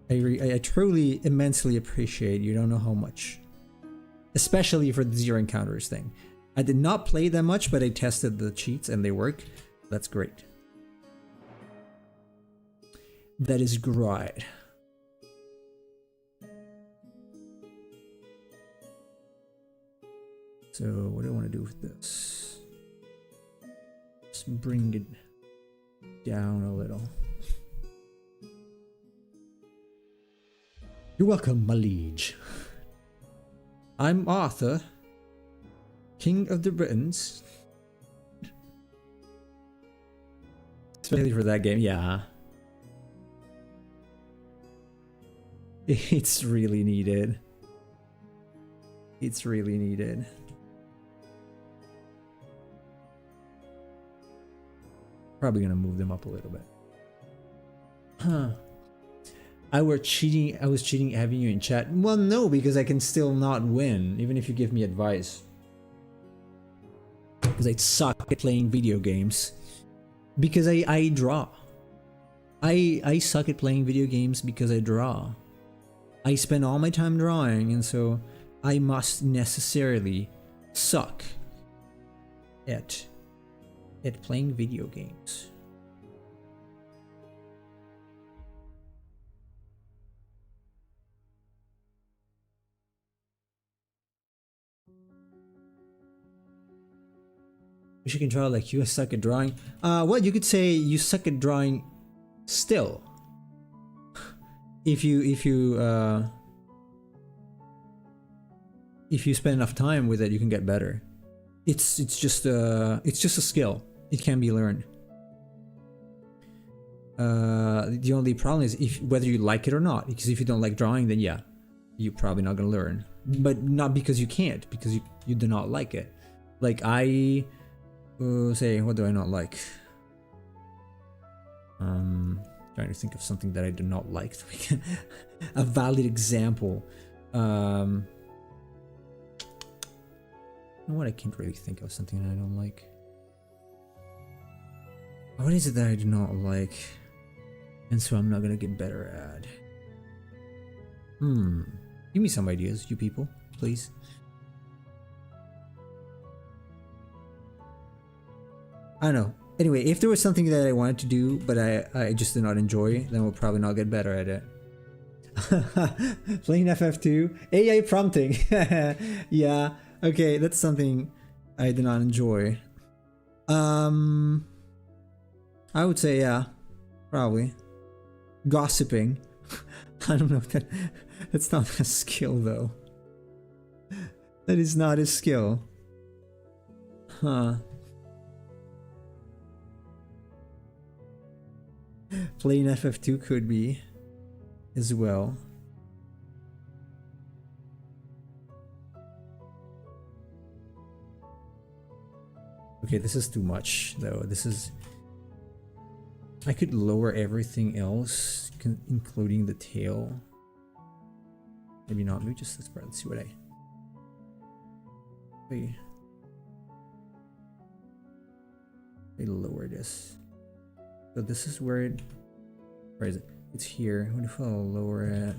I truly immensely appreciate. You don't know how much, especially for the zero encounters thing. I did not play that much, but I tested the cheats and they work. That's great. That is great. So what do I want to do with this? Let's bring it down a little. You're welcome, my liege. I'm Arthur, King of the Britons. Especially for that game, yeah. It's really needed. It's really needed. Probably gonna move them up a little bit. Huh. I was cheating having you in chat. Well, no, because I can still not win, even if you give me advice. Because I suck at playing video games. Because I draw. I suck at playing video games because I draw. I spend all my time drawing, and so I must necessarily suck at playing video games. Wish you can draw like you suck at drawing. Well, you could say you suck at drawing still. If you spend enough time with it, you can get better. It's just a skill. It can be learned. The only problem is whether you like it or not. Because if you don't like drawing, then yeah, you're probably not gonna learn. But not because you can't, because you do not like it. Like I say, what do I not like? Trying to think of something that I do not like. So we can a valid example. You know what? I can't really think of something that I don't like. What is it that I do not like? And so I'm not gonna get better at. Give me some ideas, you people, please. I don't know. Anyway, if there was something that I wanted to do, but I just did not enjoy, then we'll probably not get better at it. Playing FF2, AI prompting. Yeah, okay, that's something I did not enjoy. I would say yeah, probably. Gossiping. I don't know if that's not a skill though. That is not a skill. Huh. Playing FF2 could be as well. Okay, this is too much though. This is... I could lower everything else, including the tail. Maybe not. Maybe just let's see what I... Wait. Let me lower this. So this is where it... Where is it? It's here. What if I'll lower it?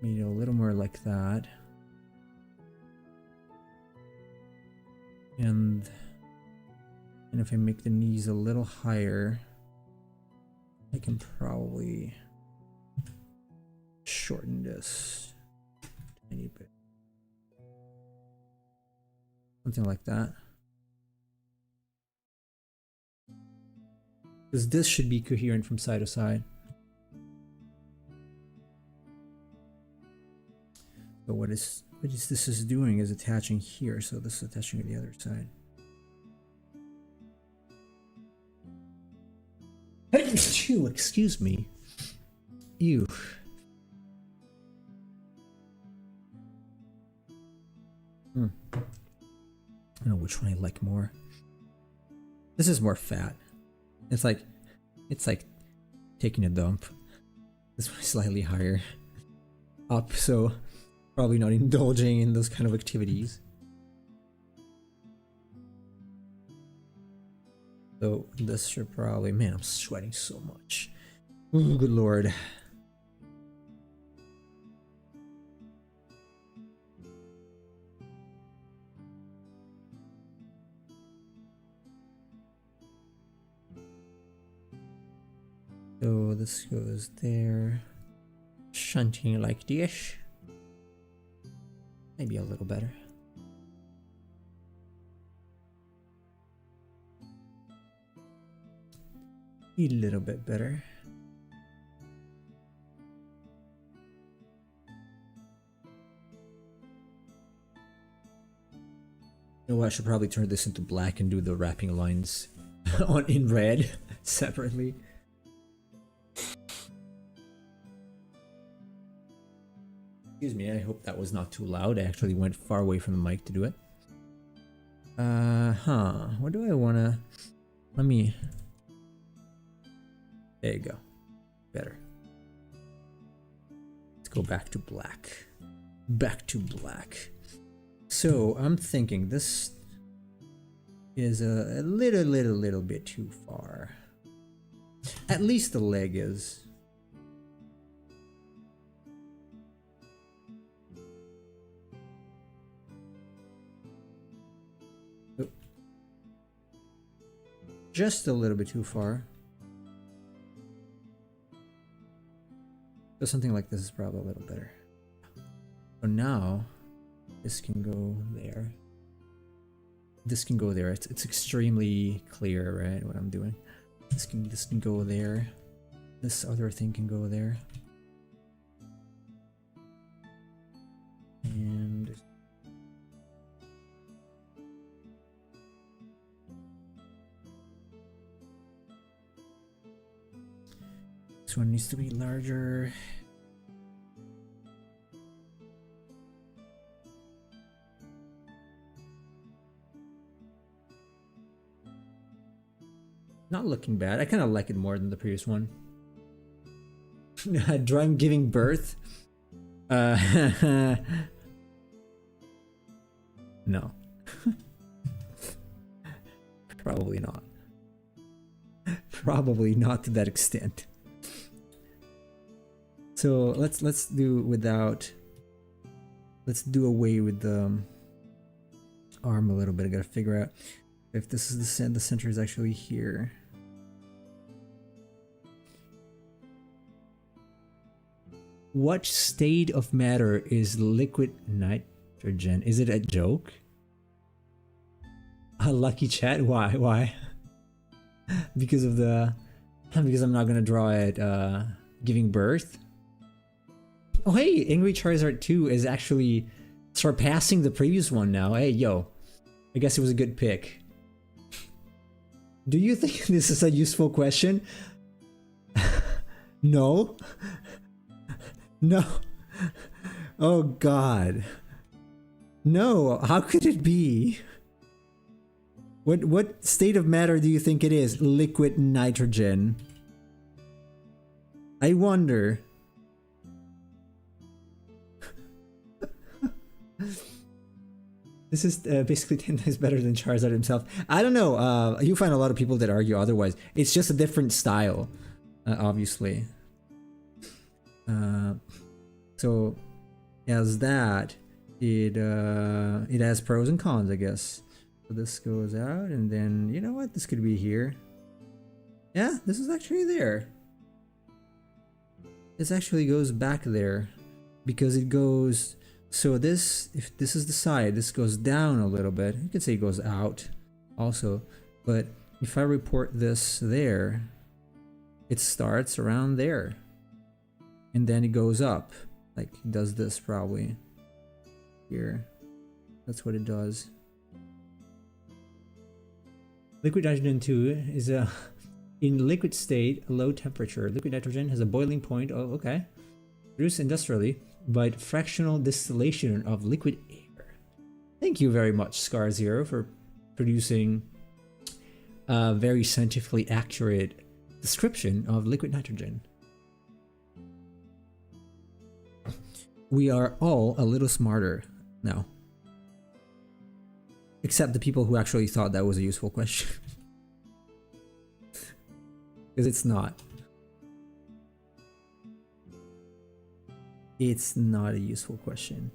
Maybe a little more like that. And if I make the knees a little higher, I can probably shorten this a tiny bit. Something like that. Because this should be coherent from side to side. But what this is doing is attaching here, so this is attaching to the other side. Excuse me. Ew. I don't know which one I like more. This is more fat. It's like taking a dump. This one is slightly higher up, so probably not indulging in those kind of activities. So this should probably... Man, I'm sweating so much. Ooh, good lord. So this goes there. Shunting like this. Maybe a little better. A little bit better. You know what? I should probably turn this into black and do the wrapping lines in red separately. Excuse me, I hope that was not too loud. I actually went far away from the mic to do it. What do I wanna... Let me... There you go. Better. Let's go back to black. Back to black. So, I'm thinking this is a little bit too far. At least the leg is. Just a little bit too far. So something like this is probably a little better. So now this can go there. This can go there. It's extremely clear, right? What I'm doing. This can go there. This other thing can go there. And this one needs to be larger. not looking bad. I kind of like it more than the previous one. Drawing giving birth? No. Probably not. Probably not to that extent. So let's do without. Let's do away with the arm a little bit. I gotta figure out if this is the center is actually here. What state of matter is liquid nitrogen? Is it a joke? A lucky chat? Why? Why? Because of the... Because I'm not gonna draw it giving birth? Oh hey, Angry Charizard 2 is actually surpassing the previous one now. Hey, yo. I guess it was a good pick. Do you think this is a useful question? No? No. Oh god. No, how could it be? What state of matter do you think it is? Liquid nitrogen. I wonder. This is basically 10 times better than Charizard himself. I don't know. You find a lot of people that argue otherwise. It's just a different style, obviously. So, as that, it has pros and cons, I guess. So this goes out, and then you know what? This could be here. Yeah, this is actually there. This actually goes back there because it goes. So this, if this is the side, this goes down a little bit. You could say it goes out also, but if I report this there, it starts around there. And then it goes up, like it does this probably here. That's what it does. Liquid nitrogen 2 is a in liquid state, low temperature. Liquid nitrogen has a boiling point. Oh, okay. Produced industrially by fractional distillation of liquid air. Thank you very much, Scar0, for producing a very scientifically accurate description of liquid nitrogen. We are all a little smarter now. Except the people who actually thought that was a useful question. Because it's not. It's not a useful question.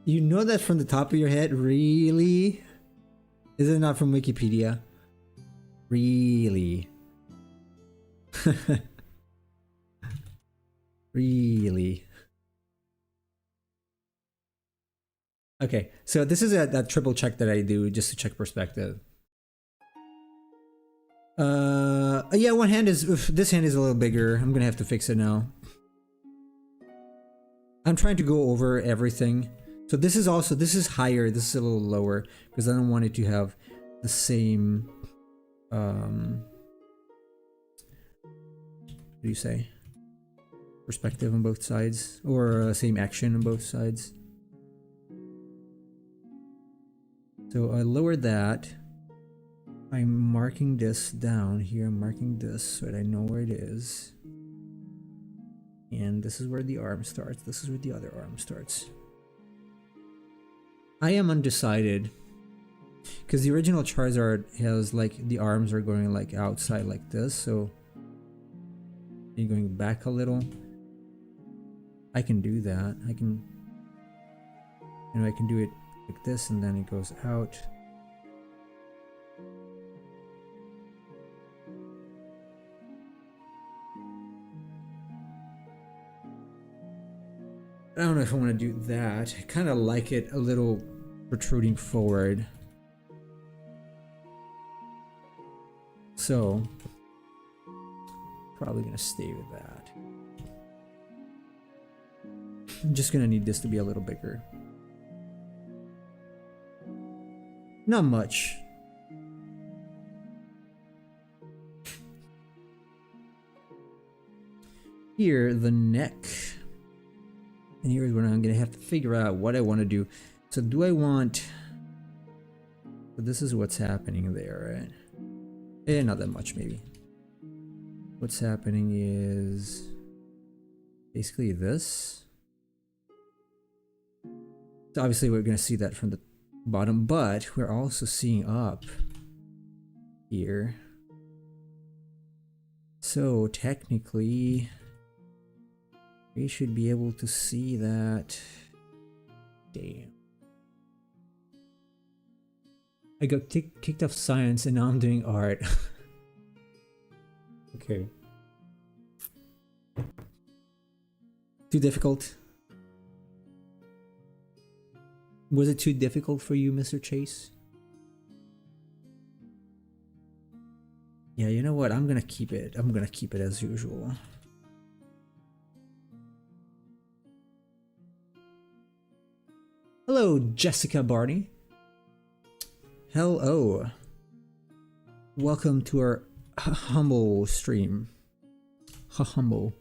You know that from the top of your head? Really? Is it not from Wikipedia? Really? Really? Okay, so this is a triple check that I do just to check perspective. Yeah, one hand is, this hand is a little bigger. I'm gonna have to fix it now. I'm trying to go over everything. So this is also, this is higher, this is a little lower, because I don't want it to have the same, what do you say? Perspective on both sides, or same action on both sides. So I lowered that. I'm marking this down here, I'm marking this so that I know where it is. And this is where the arm starts, this is where the other arm starts. I am undecided, because the original Charizard has like, the arms are going like outside like this, so you're going back a little. I can do that, I can, you know, I can do it like this and then it goes out. I don't know if I want to do that. I kind of like it a little protruding forward. So, probably gonna stay with that. I'm just gonna need this to be a little bigger. Not much. Here, the neck. And here's where I'm gonna have to figure out what I want to do. So do I want So this is what's happening there, right? Eh, not that much, maybe. What's happening is basically this. So obviously we're going to see that from the bottom, but we're also seeing up here. So technically we should be able to see that. Damn. I got kicked off science and now I'm doing art. Okay. Too difficult? Was it too difficult for you, Mr. Chase? Yeah, you know what? I'm gonna keep it. I'm gonna keep it as usual. Hello, Jessica Barney. Hello. Welcome to our humble stream. Humble.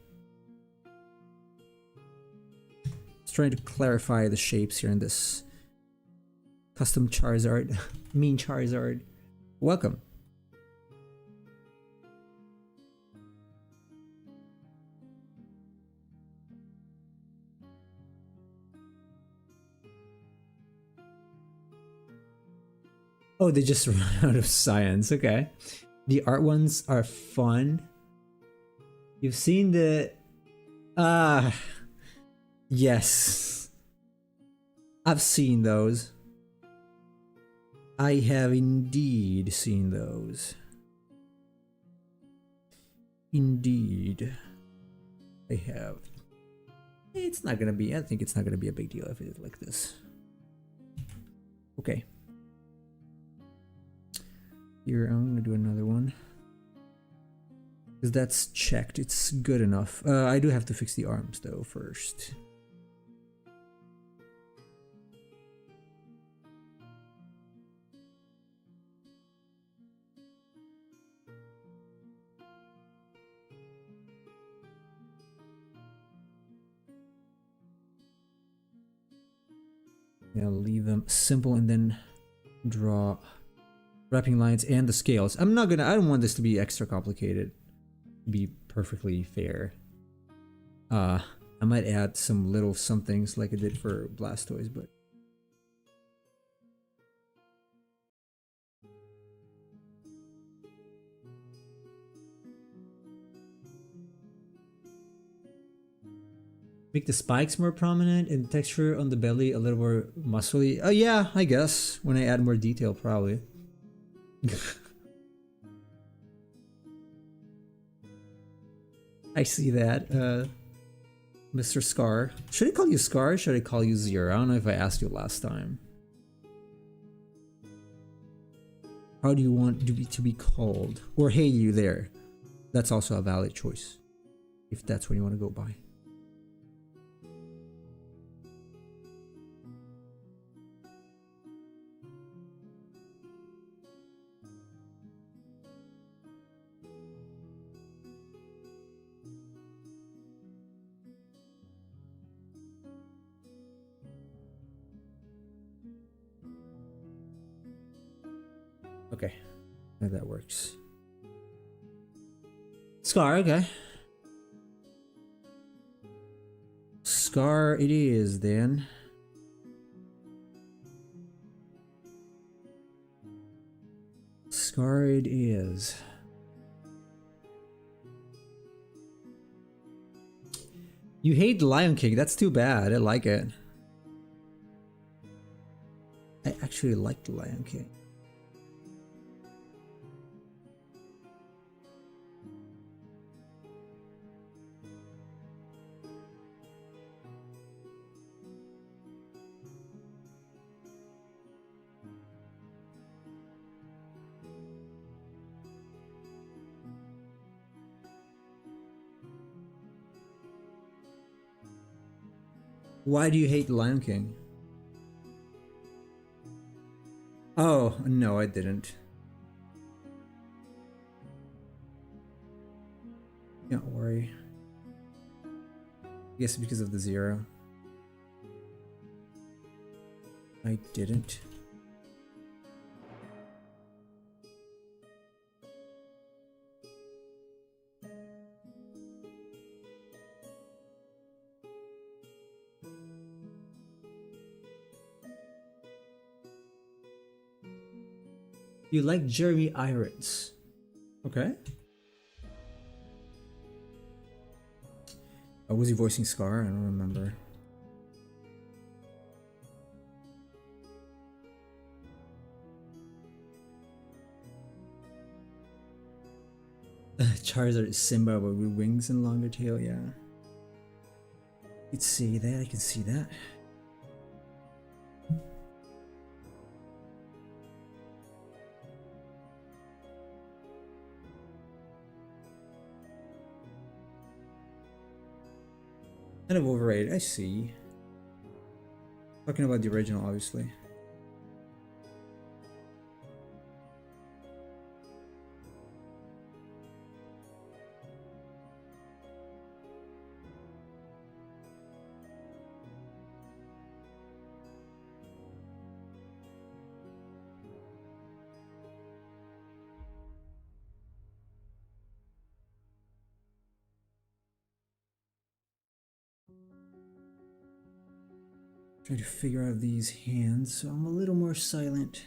Just trying to clarify the shapes here in this custom Charizard. Mean Charizard. Welcome. Oh, they just ran out of science. Okay. The art ones are fun. You've seen the... yes. I've seen those. I have indeed seen those. Indeed. I have. It's not gonna be... I think it's not gonna be a big deal if it is like this. Okay. Here, I'm gonna do another one. Because that's checked, it's good enough. I do have to fix the arms though first. Yeah, I'll leave them simple and then draw wrapping lines and the scales. I don't want this to be extra complicated, to be perfectly fair. I might add some little somethings like I did for Blastoise, but make the spikes more prominent and the texture on the belly a little more muscly. Oh yeah, I guess when I add more detail, probably. I see that, Mr. Scar. Should I call you Scar or should I call you Zero? I don't know if I asked you last time. How do you want to be called? Or hey, you there. That's also a valid choice, if that's what you want to go by. Okay, now that works. Scar, okay. Scar it is then. Scar it is. You hate the Lion King, that's too bad. I like it. I actually like the Lion King. Why do you hate the Lion King? Oh, no, I didn't. Don't worry. I guess because of the Zero. I didn't. You like Jeremy Irons. Okay. Oh, was he voicing Scar? I don't remember. Charizard is Simba but with wings and longer tail, yeah. You can see that, I can see that. Kind of overrated, I see. Talking about the original, obviously. Trying to figure out these hands, so I'm a little more silent.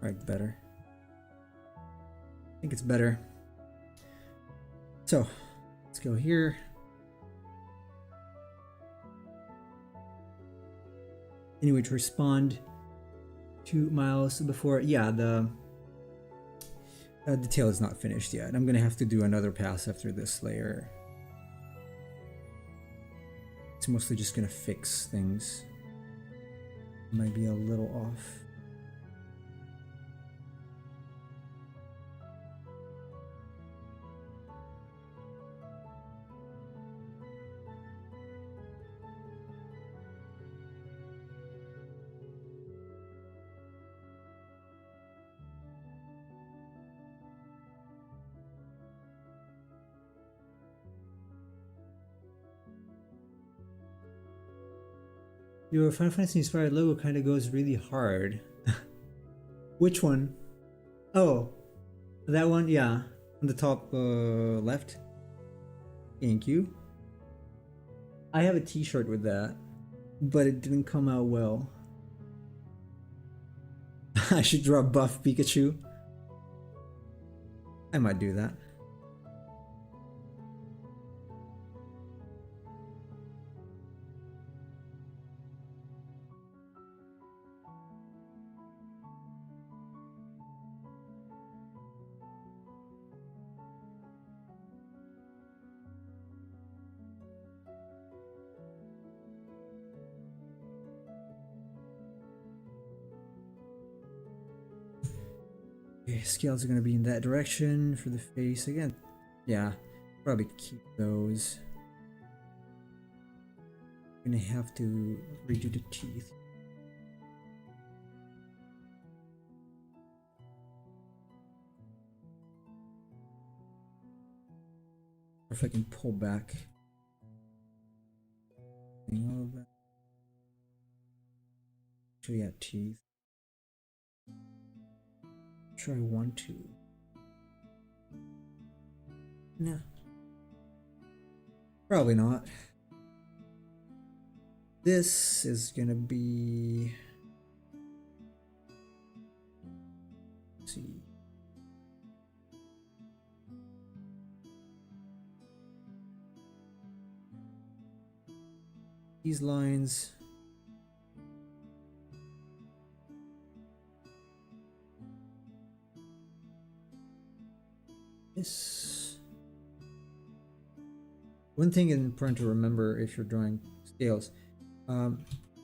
Alright, better. I think it's better. So, let's go here. Anyway, to respond to Miles before, yeah, the tail is not finished yet. I'm gonna have to do another pass after this layer. It's mostly just gonna fix things. Might be a little off. Your Final Fantasy inspired logo kind of goes really hard. Which one? Oh, that one? Yeah, on the top left. Thank you. I have a t-shirt with that, but it didn't come out well. I should draw buff Pikachu. I might do that. Okay, scales are gonna be in that direction for the face again. Yeah, probably keep those. Gonna have to redo the teeth. Or if I can pull back. All of that. Actually, yeah, teeth. Sure, I want to. No. Probably not. This is gonna be. Let's see. These lines. This. One thing important to remember if you're drawing scales,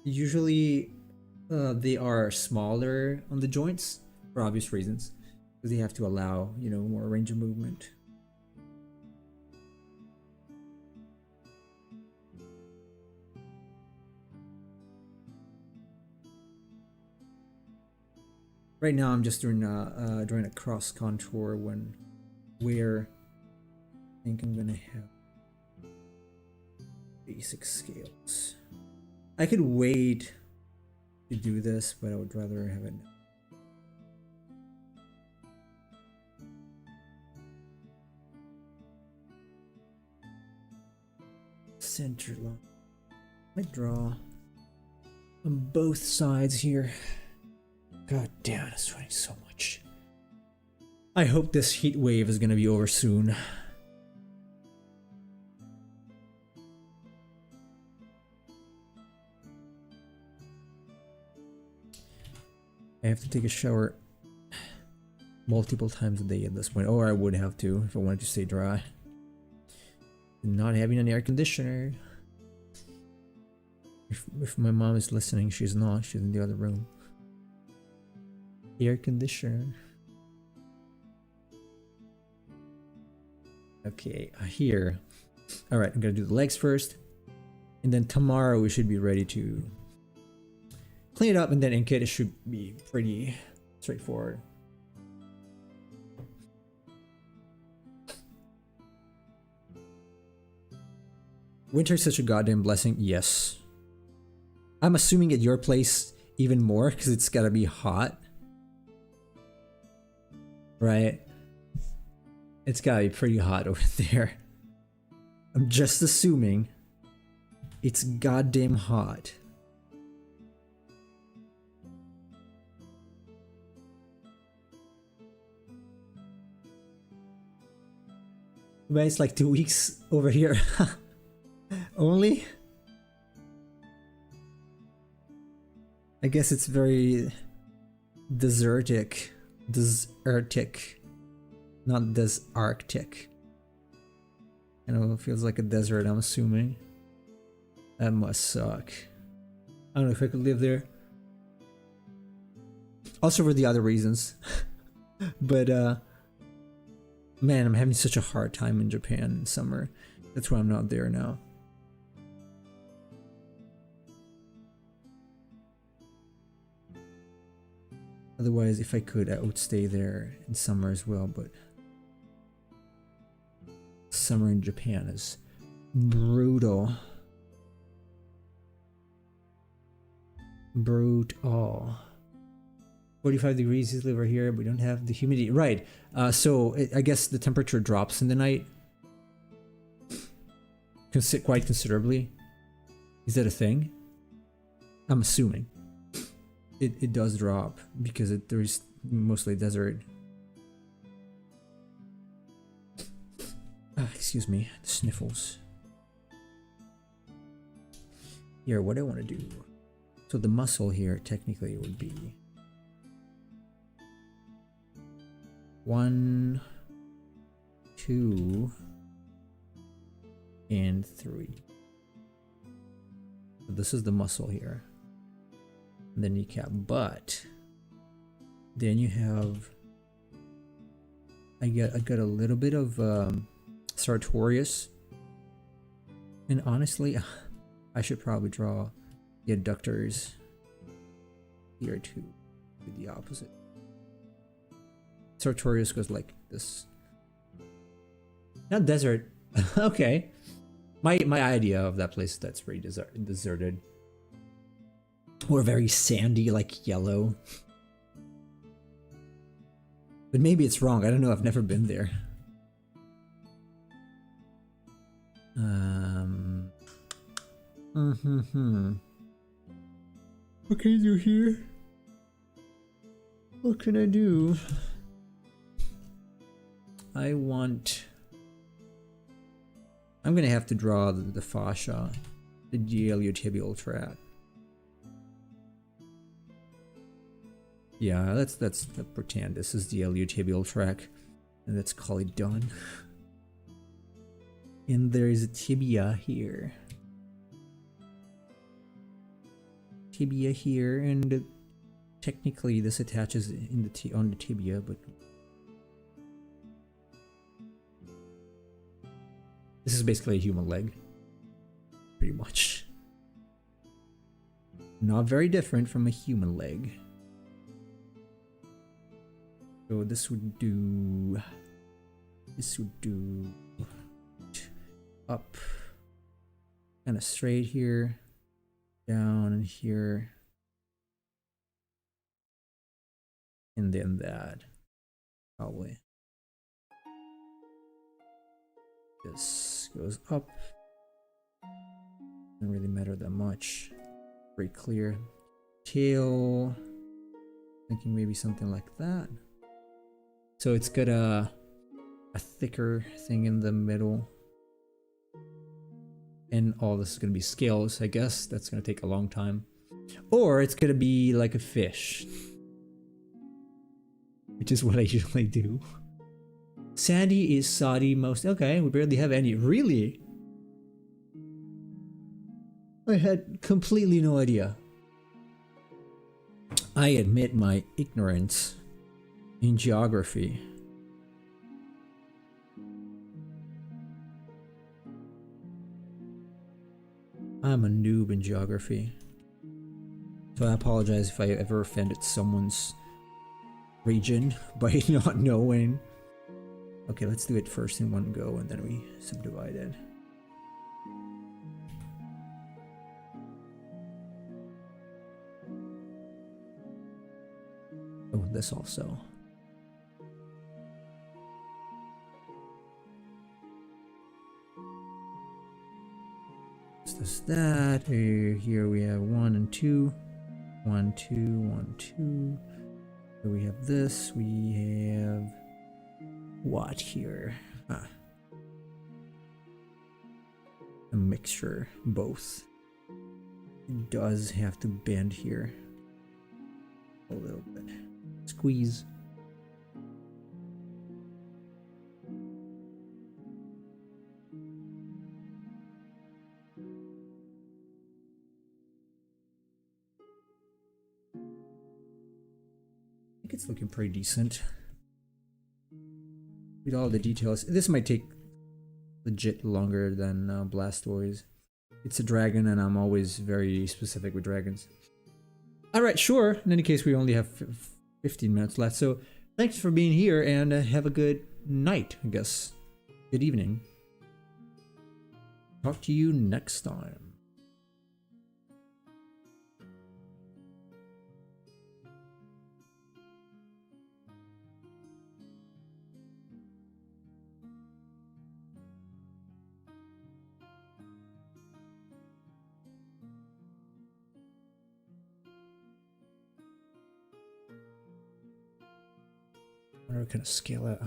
usually they are smaller on the joints for obvious reasons, because they have to allow, you know, more range of movement. Right now, I'm just doing a cross contour where I think I'm gonna have basic scales. I could wait to do this, but I would rather have it now. Center line. I draw on both sides here. God damn, it's sweating so much. I hope this heat wave is gonna be over soon. I have to take a shower multiple times a day at this point, or I would have to if I wanted to stay dry. Not having an air conditioner. If my mom is listening, she's not. She's in the other room. Air conditioner. Okay, here. Alright, I'm gonna do the legs first. And then tomorrow we should be ready to clean it up, and then ink it. It should be pretty straightforward. Winter's such a goddamn blessing. Yes. I'm assuming at your place even more because it's gotta be hot. Right? It's gotta be pretty hot over there. I'm just assuming it's goddamn hot. But it's like 2 weeks over here. Only? I guess it's very desertic. Desertic. Not desarctic. I know it feels like a desert, I'm assuming. That must suck. I don't know if I could live there. Also for the other reasons. But man, I'm having such a hard time in Japan in summer. That's why I'm not there now. Otherwise, if I could, I would stay there in summer as well, but summer in Japan is brutal. Brutal. 45 degrees is over here, but we don't have the humidity. Right. So I guess the temperature drops in the night quite considerably. Is that a thing? I'm assuming. It does drop because there's mostly desert. Excuse me, the sniffles. Here, what I want to do. So the muscle here technically would be 1, 2, and 3. So this is the muscle here. And the kneecap, but then you have I got a little bit of sartorius, and honestly I should probably draw the adductors here too, do the opposite. Sartorius goes like this. Not desert. Okay, my idea of that place, that's pretty deserted. Or very sandy, like yellow. But maybe it's wrong. I don't know. I've never been there. What can I do here? What can I do? I'm gonna have to draw the fascia, the iliotibial tract. Yeah, let's pretend this is the iliotibial tract, and let's call it done. And there is a tibia here. Tibia here, and technically this attaches in on the tibia, but this is basically a human leg, pretty much. Not very different from a human leg. So this would do up kind of straight here, down and here, and then that, probably. This goes up. Doesn't really matter that much. Very clear. Tail. Thinking maybe something like that. So it's got a thicker thing in the middle. And all this is going to be scales, I guess. That's going to take a long time. Or it's going to be like a fish. Which is what I usually do. Sandy is Saudi most. Okay, we barely have any. Really? I had completely no idea. I admit my ignorance in geography. I'm a noob in geography. So I apologize if I ever offended someone's region by not knowing. Okay, let's do it first in one go and then we subdivide it. Oh, this also. This, that. Here we have 1 and 2. 1, 2, 1, 2. So we have this. We have what here? Ah. A mixture, both. It does have to bend here a little bit. Squeeze. I think it's looking pretty decent. With all the details. This might take legit longer than Blastoise. It's a dragon and I'm always very specific with dragons. Alright, sure. In any case, we only have 15 minutes left. So thanks for being here and have a good night, I guess. Good evening. Talk to you next time. What kind of scale it?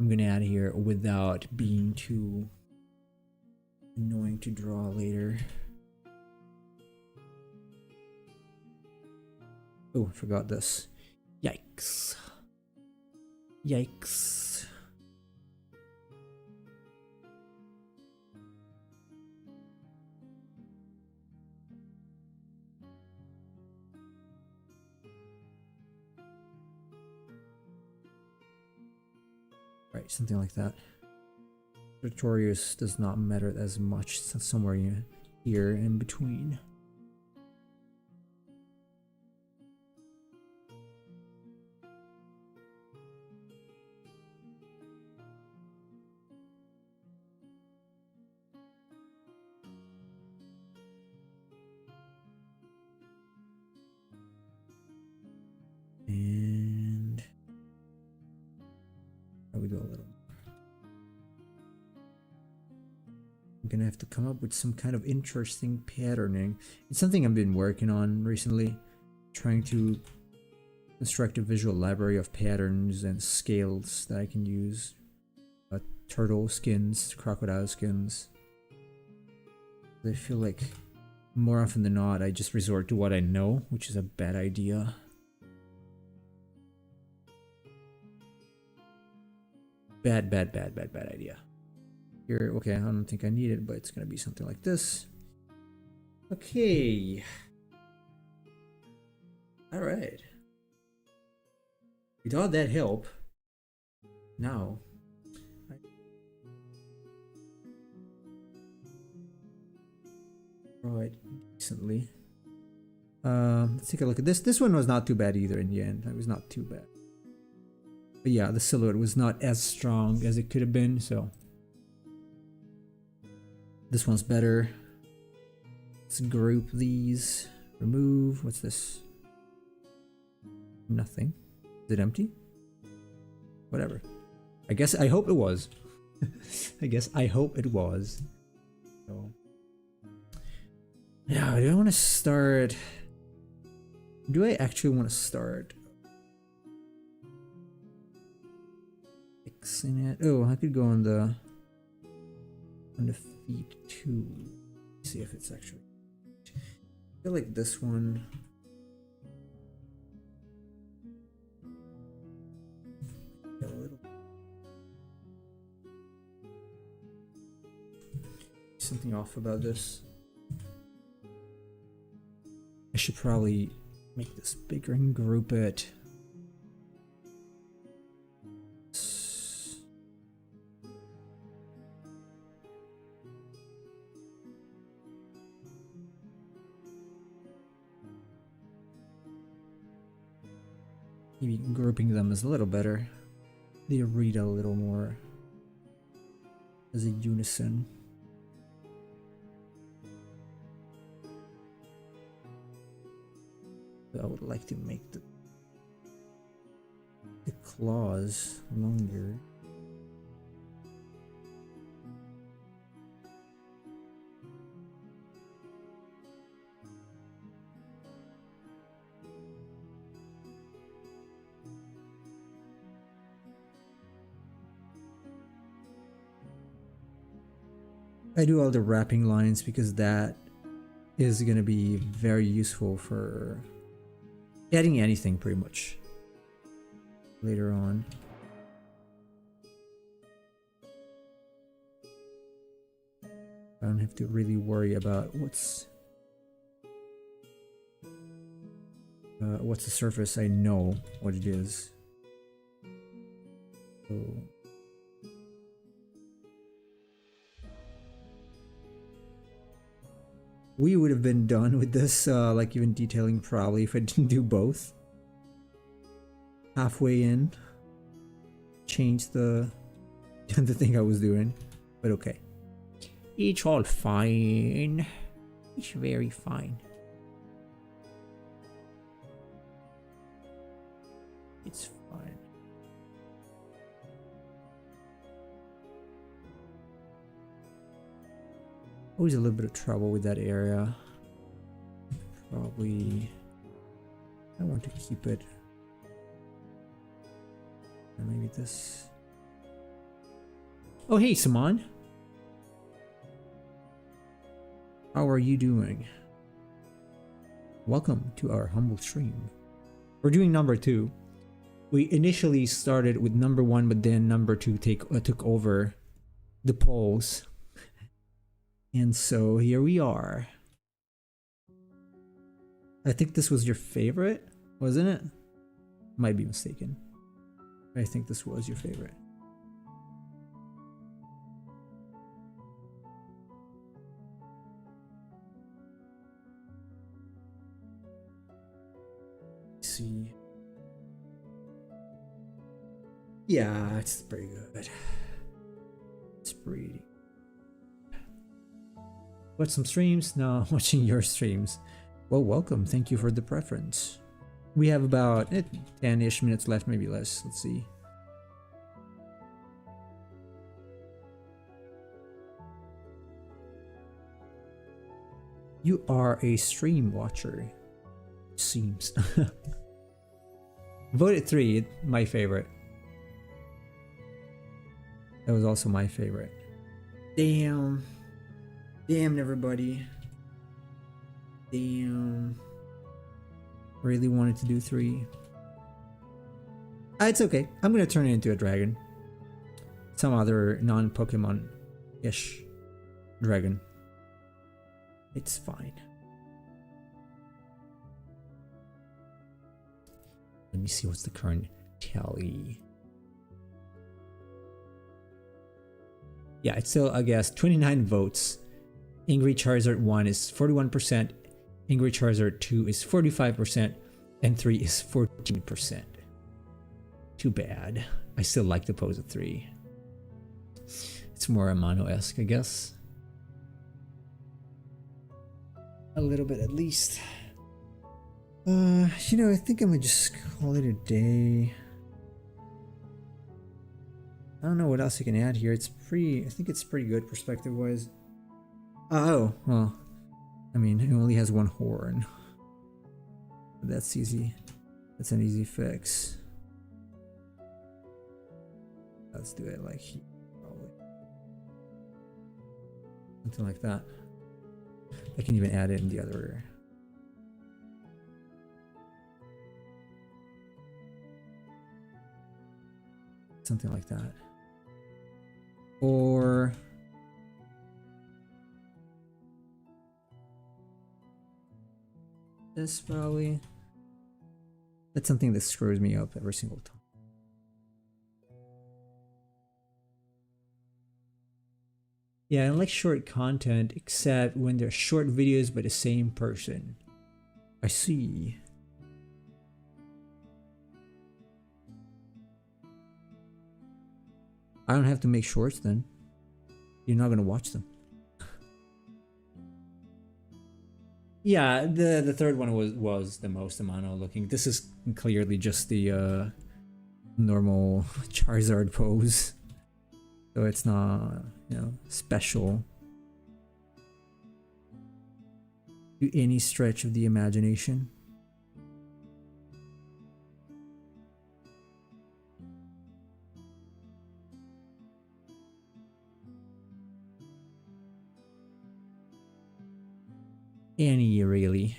I'm gonna add here without being too annoying to draw later. Oh, I forgot this. Yikes. Yikes. Right, something like that. Pretorius does not matter as much. It's somewhere here in between. And we do a little. I'm gonna have to come up with some kind of interesting patterning. It's something I've been working on recently, trying to construct a visual library of patterns and scales that I can use. Turtle skins, crocodile skins. I feel like more often than not, I just resort to what I know, which is a bad idea. Bad idea. Here, okay, I don't think I need it, but it's gonna be something like this. Okay. All right. With all that help, now I draw it decently. Let's take a look at this. This one was not too bad either in the end. It was not too bad. But yeah, the silhouette was not as strong as it could have been, so this one's better. Let's group these. Remove. What's this? Nothing. Is it empty? Whatever. I hope it was. I hope it was. So. Yeah, do I want to start? Do I actually want to start fixing it? Oh, I could go on the feet too. See if it's actually. I feel like this one. A little. Something off about this. I should probably make this bigger and group it. Maybe grouping them is a little better. They read a little more as a unison. I would like to make the claws longer. I do all the wrapping lines because that is going to be very useful for adding anything pretty much later on. I don't have to really worry about what's the surface. I know what it is. So we would have been done with this, like even detailing probably if I didn't do both. Halfway in, change the the thing I was doing, but okay. It's all fine. It's very fine. It's fine. Always a little bit of trouble with that area. Probably I want to keep it. Or maybe this. Oh hey Saman. How are you doing? Welcome to our humble stream. We're doing number 2. We initially started with number 1, but then number 2 took over the polls. And so here we are. I think this was your favorite, wasn't it? Might be mistaken. I think this was your favorite. Let's see. Yeah, it's pretty good. It's pretty. Watch some streams? No, watching your streams. Well, welcome. Thank you for the preference. We have about 10-ish minutes left, maybe less. Let's see. You are a stream watcher. Seems. Voted 3, my favorite. That was also my favorite. Damn. Damn, everybody. Damn. Really wanted to do 3. It's okay. I'm gonna turn it into a dragon. Some other non-Pokemon-ish dragon. It's fine. Let me see what's the current tally. Yeah, it's still, I guess, 29 votes. Angry Charizard 1 is 41%, Angry Charizard 2 is 45%, and 3 is 14%. Too bad. I still like the pose of 3. It's more Amano-esque, I guess. a little bit at least. You know, I think I'm gonna just call it a day. I don't know what else I can add here. It's pretty, I think it's pretty good perspective wise. Oh, well, I mean, it only has one horn. That's easy. That's an easy fix. Let's do it like here, probably. Something like that. I can even add it in the other. Something like that. Or this probably. That's something that screws me up every single time. Yeah, I like short content except when they're short videos by the same person. I see. I don't have to make shorts then. You're not gonna watch them. Yeah, the third one was the most mono looking. This is clearly just the normal Charizard pose. So it's not, you know, special to any stretch of the imagination. Any really.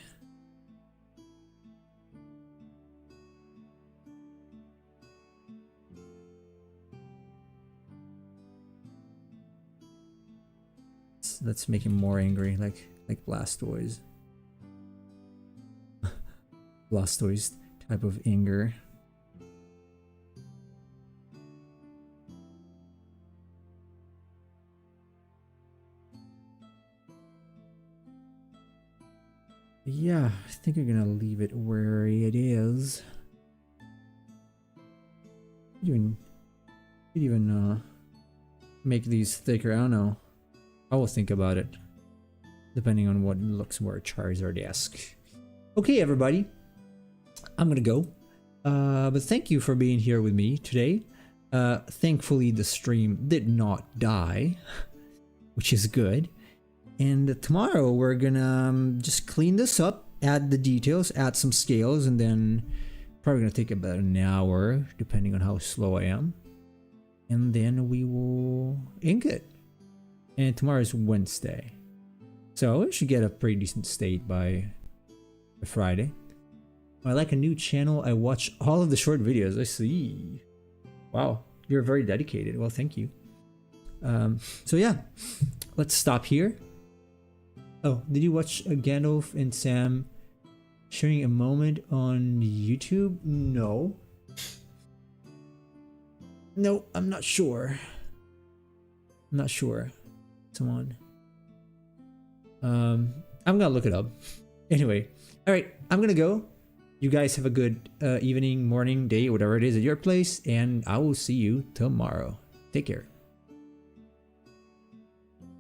Let's make him more angry, like Blastoise. Blastoise type of anger. Yeah, I think I'm gonna leave it where it is. You even make these thicker. I don't know. I will think about it, depending on what looks more Charizard-esque. Okay, everybody, I'm gonna go. But thank you for being here with me today. Thankfully, the stream did not die, which is good. And tomorrow we're gonna just clean this up, add the details, add some scales, and then probably gonna take about an hour, depending on how slow I am. And then we will ink it. And tomorrow is Wednesday, so it should get a pretty decent state by Friday. I like a new channel. I watch all of the short videos. I see. Wow, you're very dedicated. Well, thank you. So yeah, let's stop here. Oh, did you watch Gandalf and Sam sharing a moment on YouTube? No. No, I'm not sure. I'm not sure. Someone. I'm gonna look it up. Anyway, all right, I'm gonna go. You guys have a good evening, morning, day, whatever it is at your place, and I will see you tomorrow. Take care.